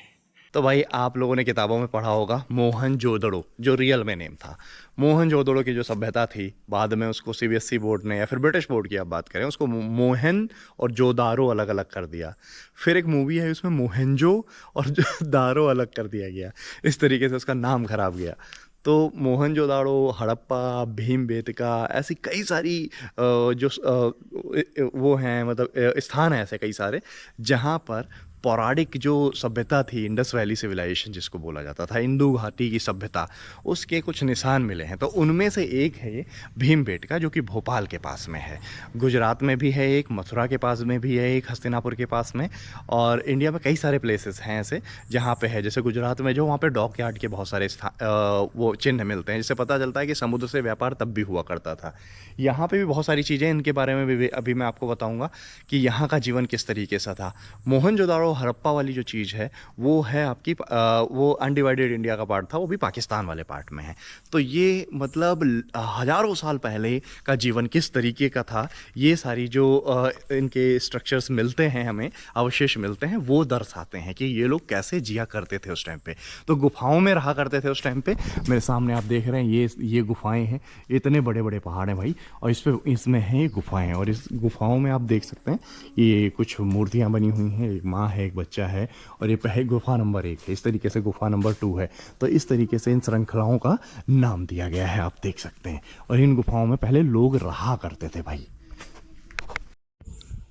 तो भाई आप लोगों ने किताबों में पढ़ा होगा मोहनजोदड़ो, जो रियल में नेम था। मोहनजोदड़ो की जो सभ्यता थी, बाद में उसको सीबीएसई बोर्ड ने या फिर ब्रिटिश बोर्ड की आप बात करें, उसको मोहन और जोदारो अलग अलग कर दिया। फिर एक मूवी है उसमें मोहनजो और दारो अलग कर दिया गया, इस तरीके से उसका नाम खराब गया। तो मोहनजोदाड़ो, हड़प्पा, भीमबेटका, ऐसी कई सारी वो हैं, मतलब स्थान हैं ऐसे कई सारे जहाँ पर पौराणिक जो सभ्यता थी, इंडस वैली सिविलाइजेशन जिसको बोला जाता था, इंदु घाटी की सभ्यता, उसके कुछ निशान मिले हैं। तो उनमें से एक है भीमबेटका, जो कि भोपाल के पास में है। गुजरात में भी है एक, मथुरा के पास में भी है एक, हस्तिनापुर के पास में। और इंडिया में कई सारे प्लेसेस हैं ऐसे जहाँ पे है। जैसे गुजरात में जो, वहाँ पे डॉक यार्ड के बहुत सारे वो चिन्ह मिलते हैं, जिससे पता चलता है कि समुद्र से व्यापार तब भी हुआ करता था। यहाँ पे भी बहुत सारी चीज़ें, इनके बारे में भी अभी मैं आपको बताऊँगा कि यहाँ का जीवन किस तरीके से था। मोहनजोदाड़ो हड़प्पा वाली जो चीज़ है वो है आपकी वो अनडिवाइडेड इंडिया का पार्ट था, वो भी पाकिस्तान वाले पार्ट में है। तो ये मतलब हज़ारों साल पहले का जीवन किस तरीके का था, ये सारी जो इनके स्ट्रक्चर्स मिलते हैं, हमें अवशेष मिलते हैं, वो दर्शाते हैं कि ये लोग कैसे जिया करते थे उस टाइम पे। तो गुफाओं में रहा करते थे उस टाइम पे। मेरे सामने आप देख रहे हैं ये गुफाएं हैं, इतने बड़े बड़े पहाड़ हैं भाई, और इसमें हैं गुफाएं। और इस गुफाओं में आप देख सकते हैं ये कुछ मूर्तियाँ बनी हुई हैं, एक माँ है, एक बच्चा है, और ये पहले गुफा नंबर 1 है। इस तरीके से गुफा नंबर 2 है। तो इस तरीके से इन श्रृंखलाओं का नाम दिया गया है, आप देख सकते हैं। और इन गुफाओं में पहले लोग रहा करते थे भाई।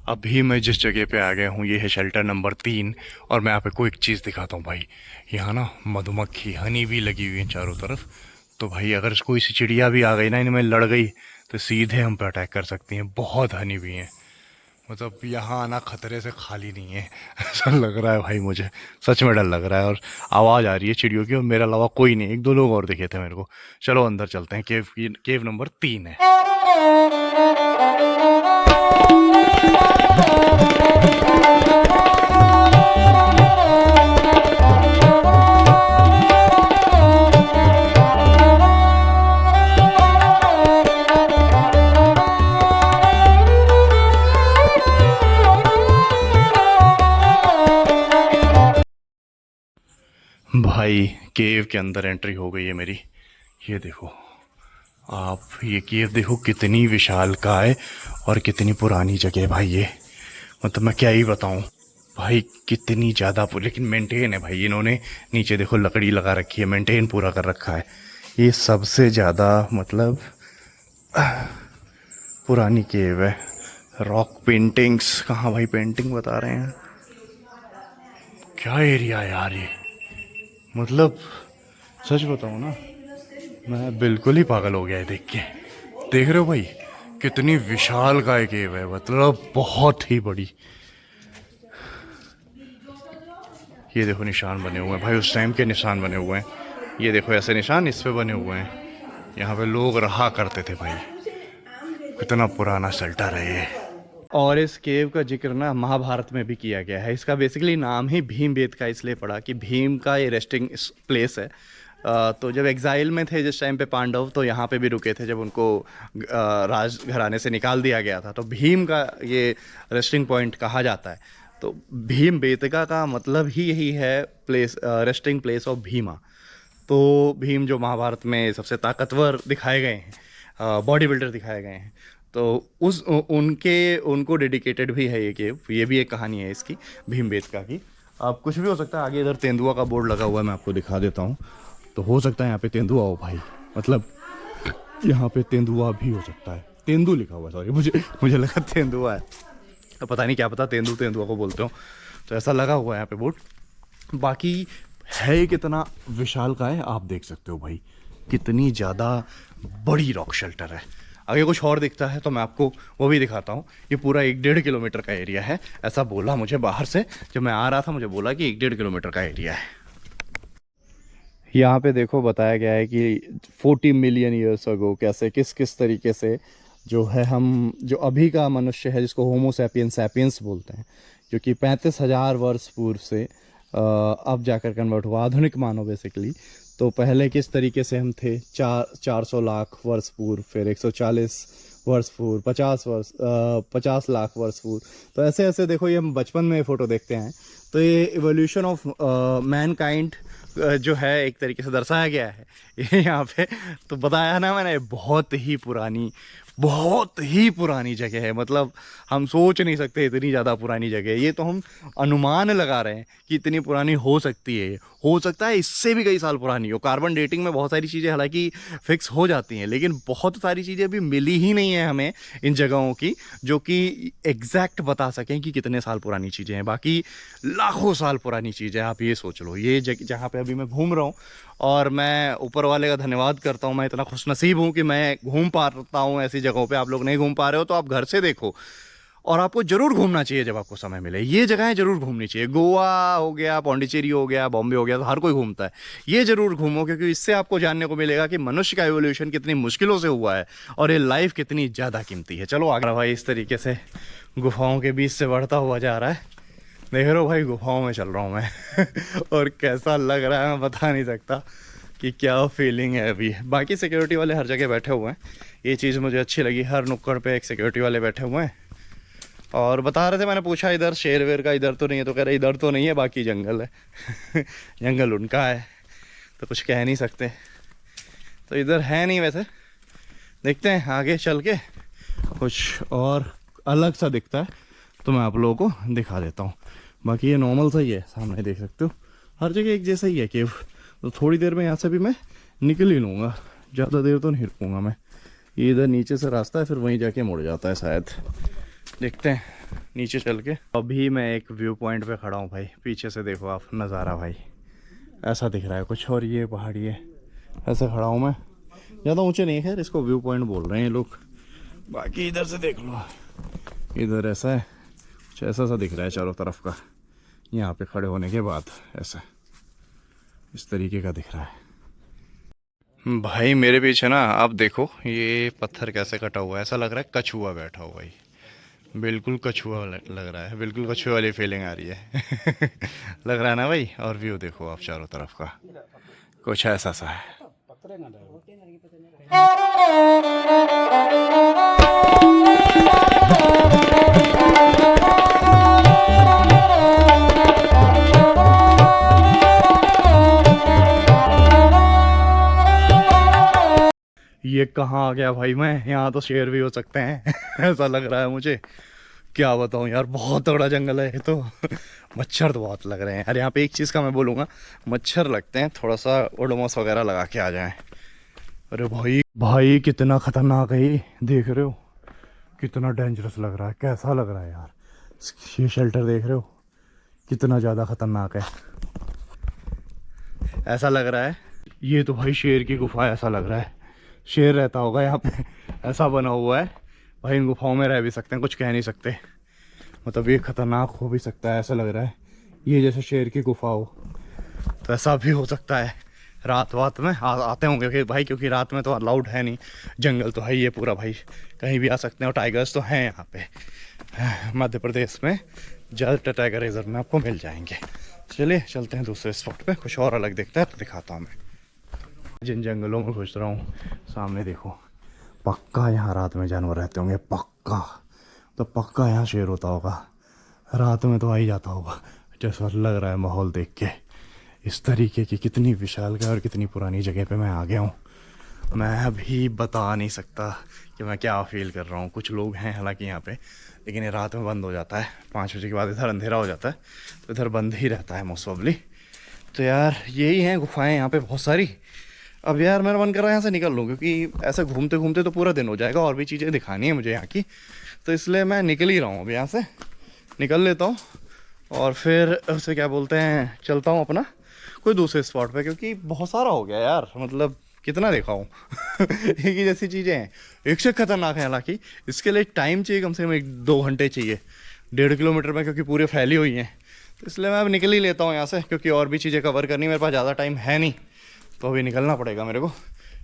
अभी मैं जिस जगह पे आ गया हूँ ये है शेल्टर नंबर 3। और मैं आपको एक चीज़ दिखाता हूँ भाई, यहाँ ना मधुमक्खी, हनी भी लगी हुई है चारों तरफ। तो भाई अगर कोई सी चिड़िया भी आ गई ना, इनमें लड़ गई, तो सीधे हम पे अटैक कर सकती हैं। बहुत हनी भी हैं, मतलब यहाँ आना खतरे से खाली नहीं है। ऐसा लग रहा है भाई, मुझे सच में डर लग रहा है। और आवाज़ आ रही है चिड़ियों की, और मेरे अलावा कोई नहीं, 1-2 लोग और दिखे थे मेरे को। चलो अंदर चलते हैं, केव नंबर 3 है। भाई केव के अंदर एंट्री हो गई है मेरी। ये देखो आप, ये केव देखो कितनी विशालकाय और कितनी पुरानी जगह है भाई ये। मतलब मैं क्या ही बताऊं भाई, कितनी ज़्यादा, लेकिन मेंटेन है भाई इन्होंने। नीचे देखो लकड़ी लगा रखी है, मेंटेन पूरा कर रखा है। ये सबसे ज़्यादा मतलब पुरानी केव है। रॉक पेंटिंग्स, कहाँ भाई पेंटिंग बता रहे हैं, क्या एरिया है यार ये। मतलब सच बताऊँ ना, मैं बिल्कुल ही पागल हो गया है देख के। देख रहे हो भाई कितनी विशाल काय केव है, मतलब बहुत ही बड़ी। ये देखो निशान बने हुए हैं भाई, उस टाइम के निशान बने हुए हैं। ये देखो ऐसे निशान इस पे बने हुए हैं, यहाँ पे लोग रहा करते थे भाई। कितना पुराना शेल्टर है ये। और इस केव का जिक्र ना महाभारत में भी किया गया है। इसका बेसिकली नाम ही भीमबेटका इसलिए पड़ा कि भीम का ये रेस्टिंग प्लेस है, तो जब एग्जाइल में थे जिस टाइम पे पांडव, तो यहाँ पे भी रुके थे जब उनको राज घराने से निकाल दिया गया था। तो भीम का ये रेस्टिंग पॉइंट कहा जाता है। तो भीम बेतका का मतलब ही यही है, place, resting place of Bhima. तो भीम जो महाभारत में सबसे ताकतवर दिखाए गए हैं, बॉडी बिल्डर दिखाए गए हैं, तो उनको डेडिकेटेड भी है ये केव। ये भी एक कहानी है इसकी, भीमबेटका की। अब कुछ भी हो सकता है। आगे इधर तेंदुआ का बोर्ड लगा हुआ है, मैं आपको दिखा देता हूँ। तो हो सकता है यहाँ पे तेंदुआ हो भाई, मतलब यहाँ पे तेंदुआ भी हो सकता है। तेंदू लिखा हुआ है, सॉरी, मुझे लगा तेंदुआ है, तो पता नहीं क्या पता तेंदुआ को बोलते हो। तो ऐसा लगा हुआ है यहाँ पे बोर्ड। बाकी है कितना विशाल का है, आप देख सकते हो भाई, कितनी ज़्यादा बड़ी रॉक शेल्टर है। अगर कुछ और दिखता है तो मैं आपको वो भी दिखाता हूँ। ये पूरा 1-1.5 किलोमीटर का एरिया है, ऐसा बोला मुझे बाहर से। जब मैं आ रहा था मुझे बोला कि 1-1.5 किलोमीटर का एरिया है। यहाँ पे देखो बताया गया है कि 40 मिलियन ईयर्स अगो कैसे किस तरीके से जो है हम, जो अभी का मनुष्य है जिसको होमो सैपियंस बोलते हैं, जो कि 35,000 वर्ष पूर्व से अब जाकर कन्वर्ट हुआ आधुनिक मानव बेसिकली। तो पहले किस तरीके से हम थे 400 लाख वर्ष पूर्व, फिर 140 वर्ष पूर्व, 50 लाख वर्ष पूर्व। तो ऐसे ऐसे देखो, ये हम बचपन में फ़ोटो देखते हैं। तो ये इवोल्यूशन ऑफ मैनकाइंड जो है एक तरीके से दर्शाया गया है ये यहाँ पे। तो बताया ना मैंने, बहुत ही पुरानी जगह है। मतलब हम सोच नहीं सकते इतनी ज़्यादा पुरानी जगह है ये। तो हम अनुमान लगा रहे हैं कि इतनी पुरानी हो सकती है। हो सकता है इससे भी कई साल पुरानी हो। कार्बन डेटिंग में बहुत सारी चीज़ें हालांकि फिक्स हो जाती हैं, लेकिन बहुत सारी चीज़ें अभी मिली ही नहीं है हमें इन जगहों की, जो कि एग्जैक्ट बता सकें कि कितने साल पुरानी चीज़ें हैं। बाकी लाखों साल पुरानी चीज़ें, आप ये सोच लो। ये जहाँ पे अभी मैं घूम रहा हूँ, और मैं ऊपर वाले का धन्यवाद करता हूँ, मैं इतना खुशनसीब हूँ कि मैं घूम पाता हूँ ऐसी जगहों पे। आप लोग नहीं घूम पा रहे हो तो आप घर से देखो, और आपको ज़रूर घूमना चाहिए जब आपको समय मिले। ये जगहें ज़रूर घूमनी चाहिए। गोवा हो गया, पौंडीचेरी हो गया, बॉम्बे हो गया, तो हर कोई घूमता है। ये ज़रूर घूमो, क्योंकि इससे आपको जानने को मिलेगा कि मनुष्य का एवोल्यूशन कितनी मुश्किलों से हुआ है, और ये लाइफ कितनी ज़्यादा कीमती है। चलो आगे भाई, इस तरीके से गुफाओं के बीच से बढ़ता हुआ जा रहा है। देख रहे हो भाई, गुफाओं में चल रहा हूँ मैं और कैसा लग रहा है मैं बता नहीं सकता कि क्या फीलिंग है अभी। बाकी सिक्योरिटी वाले हर जगह बैठे हुए हैं, ये चीज़ मुझे अच्छी लगी। हर नुक्कड़ पे एक सिक्योरिटी वाले बैठे हुए हैं, और बता रहे थे, मैंने पूछा इधर शेर वेर का इधर तो नहीं है, तो कह रहे इधर तो नहीं है, बाकी जंगल है जंगल उनका है, तो कुछ कह नहीं सकते। तो इधर है नहीं वैसे, देखते हैं आगे चल के कुछ और अलग सा दिखता है तो मैं आप लोगों को दिखा देता हूँ। बाकी ये नॉर्मल सा ही है, सामने देख सकते हो, हर जगह एक जैसा ही है केव। तो थोड़ी देर में यहाँ से भी मैं निकल ही लूँगा, ज़्यादा देर तो नहीं रुकूँगा मैं। ये इधर नीचे से रास्ता है, फिर वहीं जाके मुड़ जाता है शायद, देखते हैं नीचे चल के। अभी मैं एक व्यू पॉइंट पे खड़ा हूँ भाई, पीछे से देखो आप नज़ारा भाई, ऐसा दिख रहा है कुछ। और ये पहाड़ी है, ऐसे खड़ा हूँ मैं, ज़्यादा ऊँचे नहीं है, इसको व्यू पॉइंट बोल रहे हैं लोग। बाकी इधर से देख लो, इधर ऐसा है कुछ, ऐसा सा दिख रहा है चारों तरफ का। यहाँ पे खड़े होने के बाद ऐसा इस तरीके का दिख रहा है भाई। मेरे पीछे ना आप देखो, ये पत्थर कैसे कटा हुआ है, ऐसा लग रहा है कछुआ बैठा हुआ है। बिल्कुल कछुआ लग रहा है, बिल्कुल कछुआ वाली फीलिंग आ रही है लग रहा है ना भाई। और व्यू देखो आप चारों तरफ का, कुछ ऐसा सा है। ये कहाँ आ गया भाई मैं, यहाँ तो शेर भी हो सकते हैं ऐसा लग रहा है मुझे, क्या बताऊँ यार, बहुत तगड़ा जंगल है ये तो मच्छर तो बहुत लग रहे हैं यार यहाँ पे। एक चीज़ का मैं बोलूँगा, मच्छर लगते हैं, थोड़ा सा ओडोमॉस वगैरह लगा के आ जाएं। अरे भाई भाई कितना खतरनाक है ये, देख रहे हो कितना डेंजरस लग रहा है, कैसा लग रहा है यार। ये शेल्टर देख रहे हो कितना ज़्यादा खतरनाक है, ऐसा लग रहा है। ये तो भाई शेर की गुफा ऐसा लग रहा है, शेर रहता होगा यहाँ पे, ऐसा बना हुआ है भाई। इन गुफाओं में रह भी सकते हैं, कुछ कह नहीं सकते। मतलब ये खतरनाक हो भी सकता है, ऐसा लग रहा है ये जैसे शेर की गुफा हो, तो ऐसा भी हो सकता है। रात वात में आते होंगे भाई, क्योंकि रात में तो अलाउड है नहीं, जंगल तो है ये पूरा भाई, कहीं भी आ सकते हैं। और टाइगर्स तो हैं यहाँ पे, मध्य प्रदेश में ज़्यादातर टाइगर रिजर्व में आपको मिल जाएंगे। चलिए चलते हैं दूसरे स्पॉट पे, कुछ और अलग दिखता है तो दिखाता हूँ मैं। जिन जंगलों में घुस रहा हूँ, सामने देखो, पक्का यहाँ रात में जानवर रहते होंगे, पक्का। तो पक्का यहाँ शेर होता होगा, रात में तो आ ही जाता होगा। जैसा लग रहा है माहौल देख के, इस तरीके की कितनी विशालकाय और कितनी पुरानी जगह पे मैं आ गया हूँ। मैं अभी बता नहीं सकता कि मैं क्या फील कर रहा हूँ। कुछ लोग हैं हालांकि यहाँ पे, लेकिन ये रात में बंद हो जाता है। 5 बजे के बाद इधर अंधेरा हो जाता है, तो इधर बंद ही रहता है मोस्ट प्रॉब्ली। तो यार यही हैं गुफाएं यहाँ पे बहुत सारी। अब यार मेरा मन कर रहा है यहाँ से निकल लूँ, क्योंकि ऐसे घूमते घूमते तो पूरा दिन हो जाएगा, और भी चीज़ें दिखानी है मुझे यहाँ की। तो इसलिए मैं निकल ही रहा हूँ, अब यहाँ से निकल लेता हूँ और फिर उसे क्या बोलते हैं, चलता हूँ अपना कोई दूसरे स्पॉट पे, क्योंकि बहुत सारा हो गया यार। मतलब कितना देखा हूँ एक ही जैसी चीज़ें हैं, एक से खतरनाक है। हालांकि इसके लिए टाइम चाहिए, कम से कम 1-2 घंटे चाहिए 1.5 किलोमीटर में, क्योंकि पूरे फैली हुई हैं। तो इसलिए मैं अब निकल ही लेता हूँ यहाँ से, क्योंकि और भी चीज़ें कवर करनी, मेरे पास ज़्यादा टाइम है नहीं, तो अभी निकलना पड़ेगा मेरे को।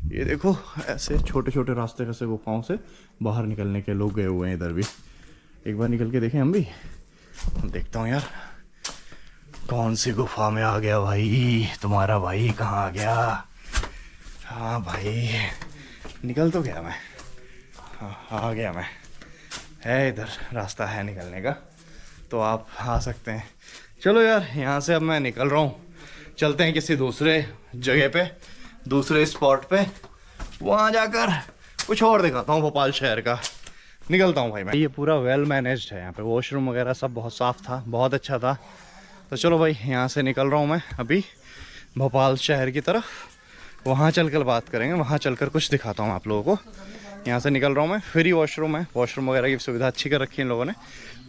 ये देखो ऐसे छोटे छोटे रास्ते कैसे गुफाओं से बाहर निकलने के लोग गए हुए हैं इधर भी। एक बार निकल के देखें हम भी। देखता हूँ यार कौन सी गुफा में आ गया भाई, तुम्हारा भाई कहाँ आ गया। हाँ भाई निकल तो गया मैं, हाँ आ गया मैं। है इधर रास्ता है निकलने का, तो आप आ सकते हैं। चलो यार यहाँ से अब मैं निकल रहा हूँ, चलते हैं किसी दूसरे जगह पे, दूसरे स्पॉट पे, वहाँ जाकर कुछ और दिखाता हूँ भोपाल शहर का। निकलता हूँ भाई मैं। ये पूरा वेल मैनेज्ड है, यहाँ पे वॉशरूम वगैरह सब बहुत साफ़ था, बहुत अच्छा था। तो चलो भाई यहाँ से निकल रहा हूँ मैं अभी भोपाल शहर की तरफ, वहाँ चलकर बात करेंगे, वहाँ चलकर कुछ दिखाता हूँ आप लोगों को। यहाँ से निकल रहा हूँ मैं, फ्री वॉशरूम है, वॉशरूम वगैरह की सुविधा अच्छी कर रखी है इन लोगों ने,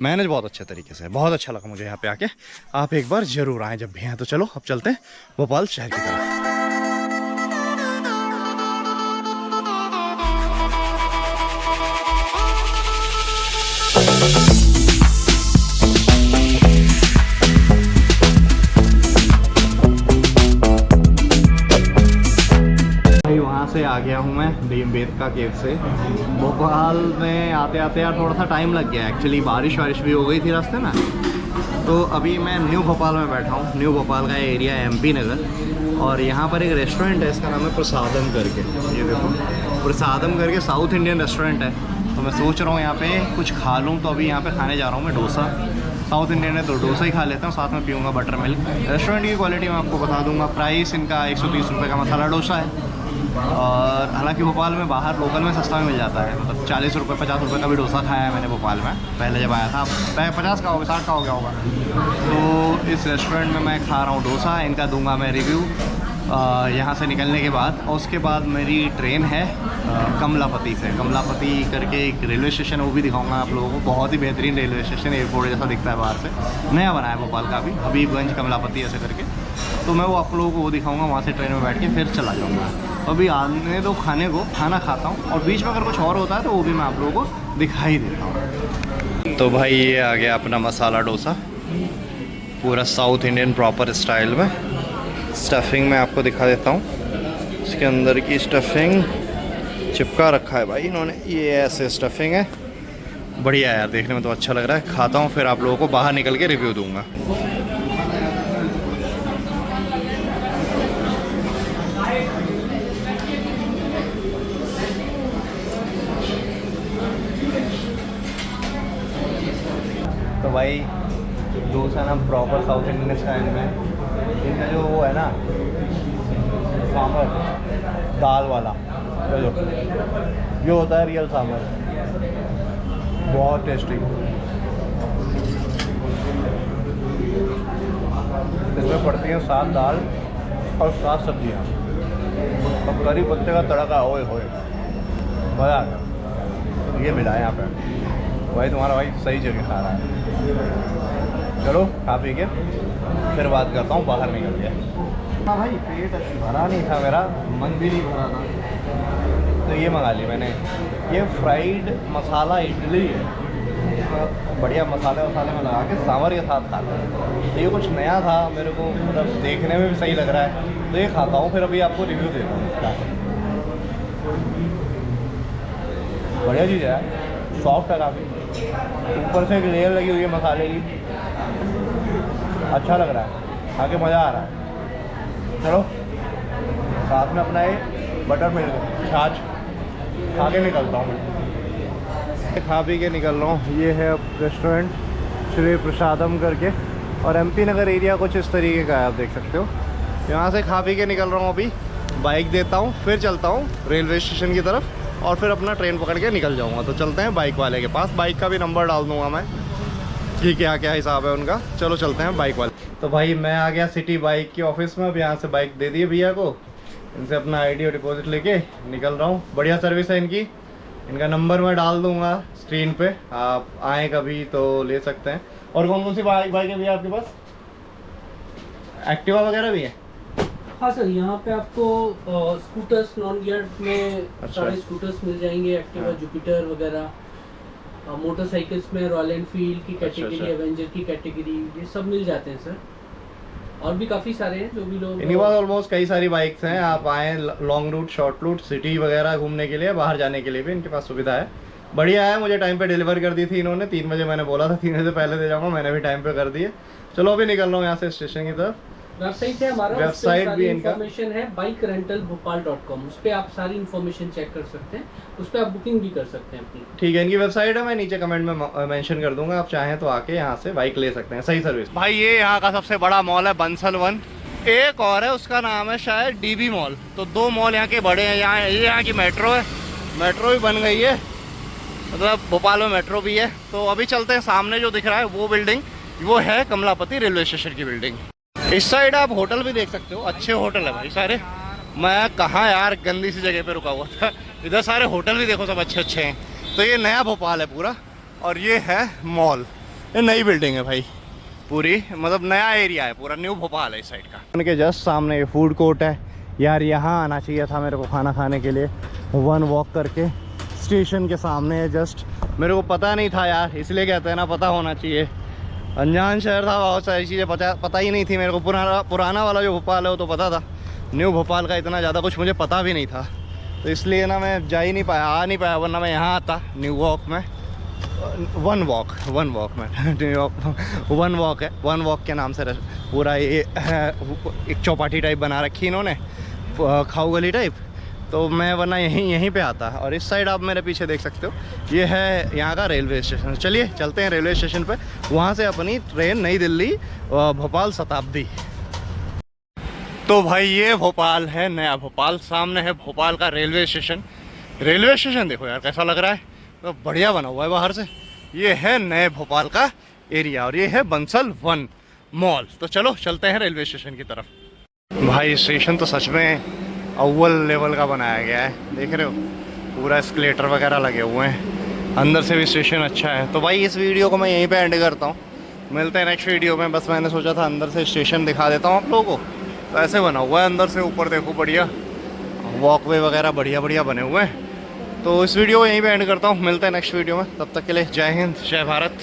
मैनेज बहुत अच्छे तरीके से, बहुत अच्छा लगा मुझे यहाँ पे आके। आप एक बार ज़रूर आएँ जब भी हैं। तो चलो अब चलते हैं भोपाल शहर की तरफ। से आ गया हूँ मैं भीमबेटका केव से। भोपाल में आते आते यार थोड़ा सा टाइम लग गया, एक्चुअली बारिश वारिश भी हो गई थी रास्ते में। तो अभी मैं न्यू भोपाल में बैठा हूँ। न्यू भोपाल का एरिया है MP नगर, और यहाँ पर एक रेस्टोरेंट है, इसका नाम है प्रसादम करके। ये देखो प्रसादम करके साउथ इंडियन रेस्टोरेंट है। तो मैं सोच रहा हूँ यहाँ पे कुछ खा लूँ, तो अभी यहाँ पे खाने जा रहा हूँ मैं डोसा। साउथ इंडियन है तो डोसा ही खा लेता हूँ, साथ में पीऊँगा बटर मिल्क। रेस्टोरेंट की क्वालिटी मैं आपको बता दूँगा। प्राइस इनका 130 रुपये का मसाला डोसा है, और हालांकि भोपाल में बाहर लोकल में सस्ता में मिल जाता है। मतलब 40 रुपये 50 रुपये का भी डोसा खाया है मैंने भोपाल में, पहले जब आया था। 50 का होगा, 60 का हो गया होगा। तो इस रेस्टोरेंट में मैं खा रहा हूँ डोसा, इनका दूंगा मैं रिव्यू यहाँ से निकलने के बाद। और उसके बाद मेरी ट्रेन है कमलापति से। कमलापति करके एक रेलवे स्टेशन है, वो भी दिखाऊंगा आप लोगों को। बहुत ही बेहतरीन रेलवे स्टेशन, एयरपोर्ट जैसा दिखता है बाहर से, नया बना है भोपाल का भी, हबीबगंज कमलापति ऐसे करके। तो मैं वो आप लोगों को वो दिखाऊंगा, वहाँ से ट्रेन में बैठ के फिर चला जाऊँगा। अभी आने दो खाने को, खाना खाता हूँ, और बीच में अगर कुछ और होता है तो वो भी मैं आप लोगों को दिखा ही देता हूँ। तो भाई ये आ गया अपना मसाला डोसा, पूरा साउथ इंडियन प्रॉपर स्टाइल में। स्टफिंग मैं आपको दिखा देता हूँ, इसके अंदर की स्टफिंग चिपका रखा है भाई इन्होंने। ये ऐसे स्टफिंग है, बढ़िया है यार, देखने में तो अच्छा लग रहा है। खाता हूँ फिर आप लोगों को बाहर निकल के रिव्यू दूँगा। तो भाई डोसा ना प्रॉपर साउथ इंडियन स्टाइल में, इनका जो वो है ना सांभर दाल वाला, जो ये होता है रियल सांभर, बहुत टेस्टी। इसमें पड़ती हैं 7 दाल और 7 सब्जियाँ, और करी पत्ते का तड़का, ओए होए मज़ा आ गया। ये मिला है यहाँ पे भाई, तुम्हारा भाई सही जगह खा रहा है। चलो खा पी के फिर बात करता हूँ बाहर निकल के। हाँ भाई पेट भरा नहीं था मेरा, मन भी नहीं भरा था, तो ये मंगा ली मैंने। ये फ्राइड मसाला इडली है, बढ़िया मसाले वसाले में लगा के सांभर के साथ खाता है। तो ये कुछ नया था मेरे को, मतलब देखने में भी सही लग रहा है, तो ये खाता हूँ। फिर अभी आपको रिव्यू देता हूँ इसका। बढ़िया चीज़ है, सॉफ्ट है काफ़ी, ऊपर से एक लेयर लगी हुई है मसाले की, अच्छा लग रहा है, आगे मज़ा आ रहा है। चलो साथ में अपना ये बटर मिल्क छाछ खा के निकलता हूँ मैं। खा पी के निकल रहा हूँ। ये है रेस्टोरेंट श्री प्रसादम करके, और MP नगर एरिया कुछ इस तरीके का है, आप देख सकते हो। यहाँ से खा पी के निकल रहा हूँ। अभी बाइक देता हूँ, फिर चलता हूँ रेलवे स्टेशन की तरफ, और फिर अपना ट्रेन पकड़ के निकल जाऊँगा। तो चलते हैं बाइक वाले के पास। बाइक का भी नंबर डाल दूँगा मैं कि क्या क्या हिसाब है उनका। चलो चलते हैं बाइक वाले। तो भाई मैं आ गया सिटी बाइक के ऑफिस में। अब यहाँ से बाइक दे दिए भैया को, इनसे अपना ID और डिपॉजिट लेके निकल रहा हूँ। बढ़िया सर्विस है इनकी। इनका नंबर मैं डाल दूँगा स्क्रीन पे, आप आएँ कभी तो ले सकते हैं। और कौन कौन सी बाइक है भैया आपके पास? एक्टिवा वगैरह भी है? हाँ सर, यहाँ पे आपको स्कूटर्स नॉन गियर में अच्छा। सारे स्कूटर्स मिल जाएंगे, एक्टिवा, हाँ। जुपिटर वगैरह। मोटरसाइकिल्स में रॉयल एनफील्ड की कैटेगरी, अच्छा। एवेंजर की कैटेगरी, ये सब मिल जाते हैं सर। और भी काफ़ी सारे हैं जो भी लोग इनके पास ऑलमोस्ट कई सारी बाइक्स हैं। आप आए long route, short route, city वगैरह घूमने के लिए, बाहर जाने के लिए भी इनके पास सुविधा है। बढ़िया है। मुझे टाइम पे डिलीवर कर दी थी इन्होंने। 3 बजे मैंने बोला था, 3 बजे से पहले दे जाऊँगा, मैंने भी टाइम पे कर दिए। चलो अभी निकल रहा हूँ यहाँ से स्टेशन की तरफ। वेबसाइट है हमारा, वेबसाइट भी इनका इन्फॉर्मेशन है bikerentalbhopal.com। उस पर आप सारी इन्फॉर्मेशन चेक कर सकते हैं, उस पर आप बुकिंग भी कर सकते हैं अपनी। ठीक है, इनकी वेबसाइट है, मैं नीचे कमेंट में मेंशन कर दूंगा। आप चाहें तो आके यहाँ से बाइक ले सकते हैं। सही सर्विस। भाई ये यहाँ का सबसे बड़ा मॉल है बंसल वन। एक और है, उसका नाम है शायद DB मॉल। तो 2 मॉल यहाँ के बड़े हैं। यहाँ की मेट्रो है, मेट्रो भी बन गई है, मतलब भोपाल में मेट्रो भी है। तो अभी चलते हैं। सामने जो दिख रहा है वो बिल्डिंग, वो है कमलापति रेलवे स्टेशन की बिल्डिंग। इस साइड आप होटल भी देख सकते हो, अच्छे होटल है भाई सारे। मैं कहाँ यार गंदी सी जगह पे रुका हुआ था। इधर सारे होटल भी देखो, सब अच्छे अच्छे हैं। तो ये नया भोपाल है पूरा, और ये है मॉल। ये नई बिल्डिंग है भाई पूरी, मतलब नया एरिया है पूरा, न्यू भोपाल है इस साइड का। उनके जस्ट सामने ये फूड कोर्ट है यार। यहाँ आना चाहिए था मेरे को खाना खाने के लिए। 1 वॉक करके स्टेशन के सामने है जस्ट। मेरे को पता नहीं था यार, इसलिए कहते हैं ना, पता होना चाहिए। अनजान शहर था, बहुत सारी चीज़ें पता ही नहीं थी मेरे को। पुराना वाला जो भोपाल है वो तो पता था, न्यू भोपाल का इतना ज़्यादा कुछ मुझे पता भी नहीं था। तो इसलिए ना मैं जा ही नहीं पाया, आ नहीं पाया, वरना मैं यहाँ आता न्यू वॉक में। वन वॉक में न्यू वन वॉक है। 1 वॉक के नाम से पूरा ये एक चौपाटी टाइप बना रखी इन्होंने, खाऊ गली टाइप। तो मैं वरना यहीं पे आता। और इस साइड आप मेरे पीछे देख सकते हो, ये है यहाँ का रेलवे स्टेशन। चलिए चलते हैं रेलवे स्टेशन पे, वहाँ से अपनी ट्रेन नई दिल्ली भोपाल शताब्दी। तो भाई ये भोपाल है, नया भोपाल। सामने है भोपाल का रेलवे स्टेशन। रेलवे स्टेशन देखो यार कैसा लग रहा है, तो बढ़िया बना हुआ है बाहर से। ये है नए भोपाल का एरिया, और ये है बंसल वन मॉल। तो चलो चलते हैं रेलवे स्टेशन की तरफ। भाई स्टेशन तो सच में अव्वल लेवल का बनाया गया है, देख रहे हो, पूरा एस्केलेटर वगैरह लगे हुए हैं। अंदर से भी स्टेशन अच्छा है। तो भाई इस वीडियो को मैं यहीं पे एंड करता हूँ, मिलते हैं नेक्स्ट वीडियो में। बस मैंने सोचा था अंदर से स्टेशन दिखा देता हूँ आप लोगों को। तो ऐसे बना हुआ है अंदर से, ऊपर देखो बढ़िया वॉकवे वगैरह बढ़िया बने हुए हैं। तो इस वीडियो को यहीं पे एंड करता हूँ, मिलते हैं नेक्स्ट वीडियो में। तब तक के लिए जय हिंद, जय भारत।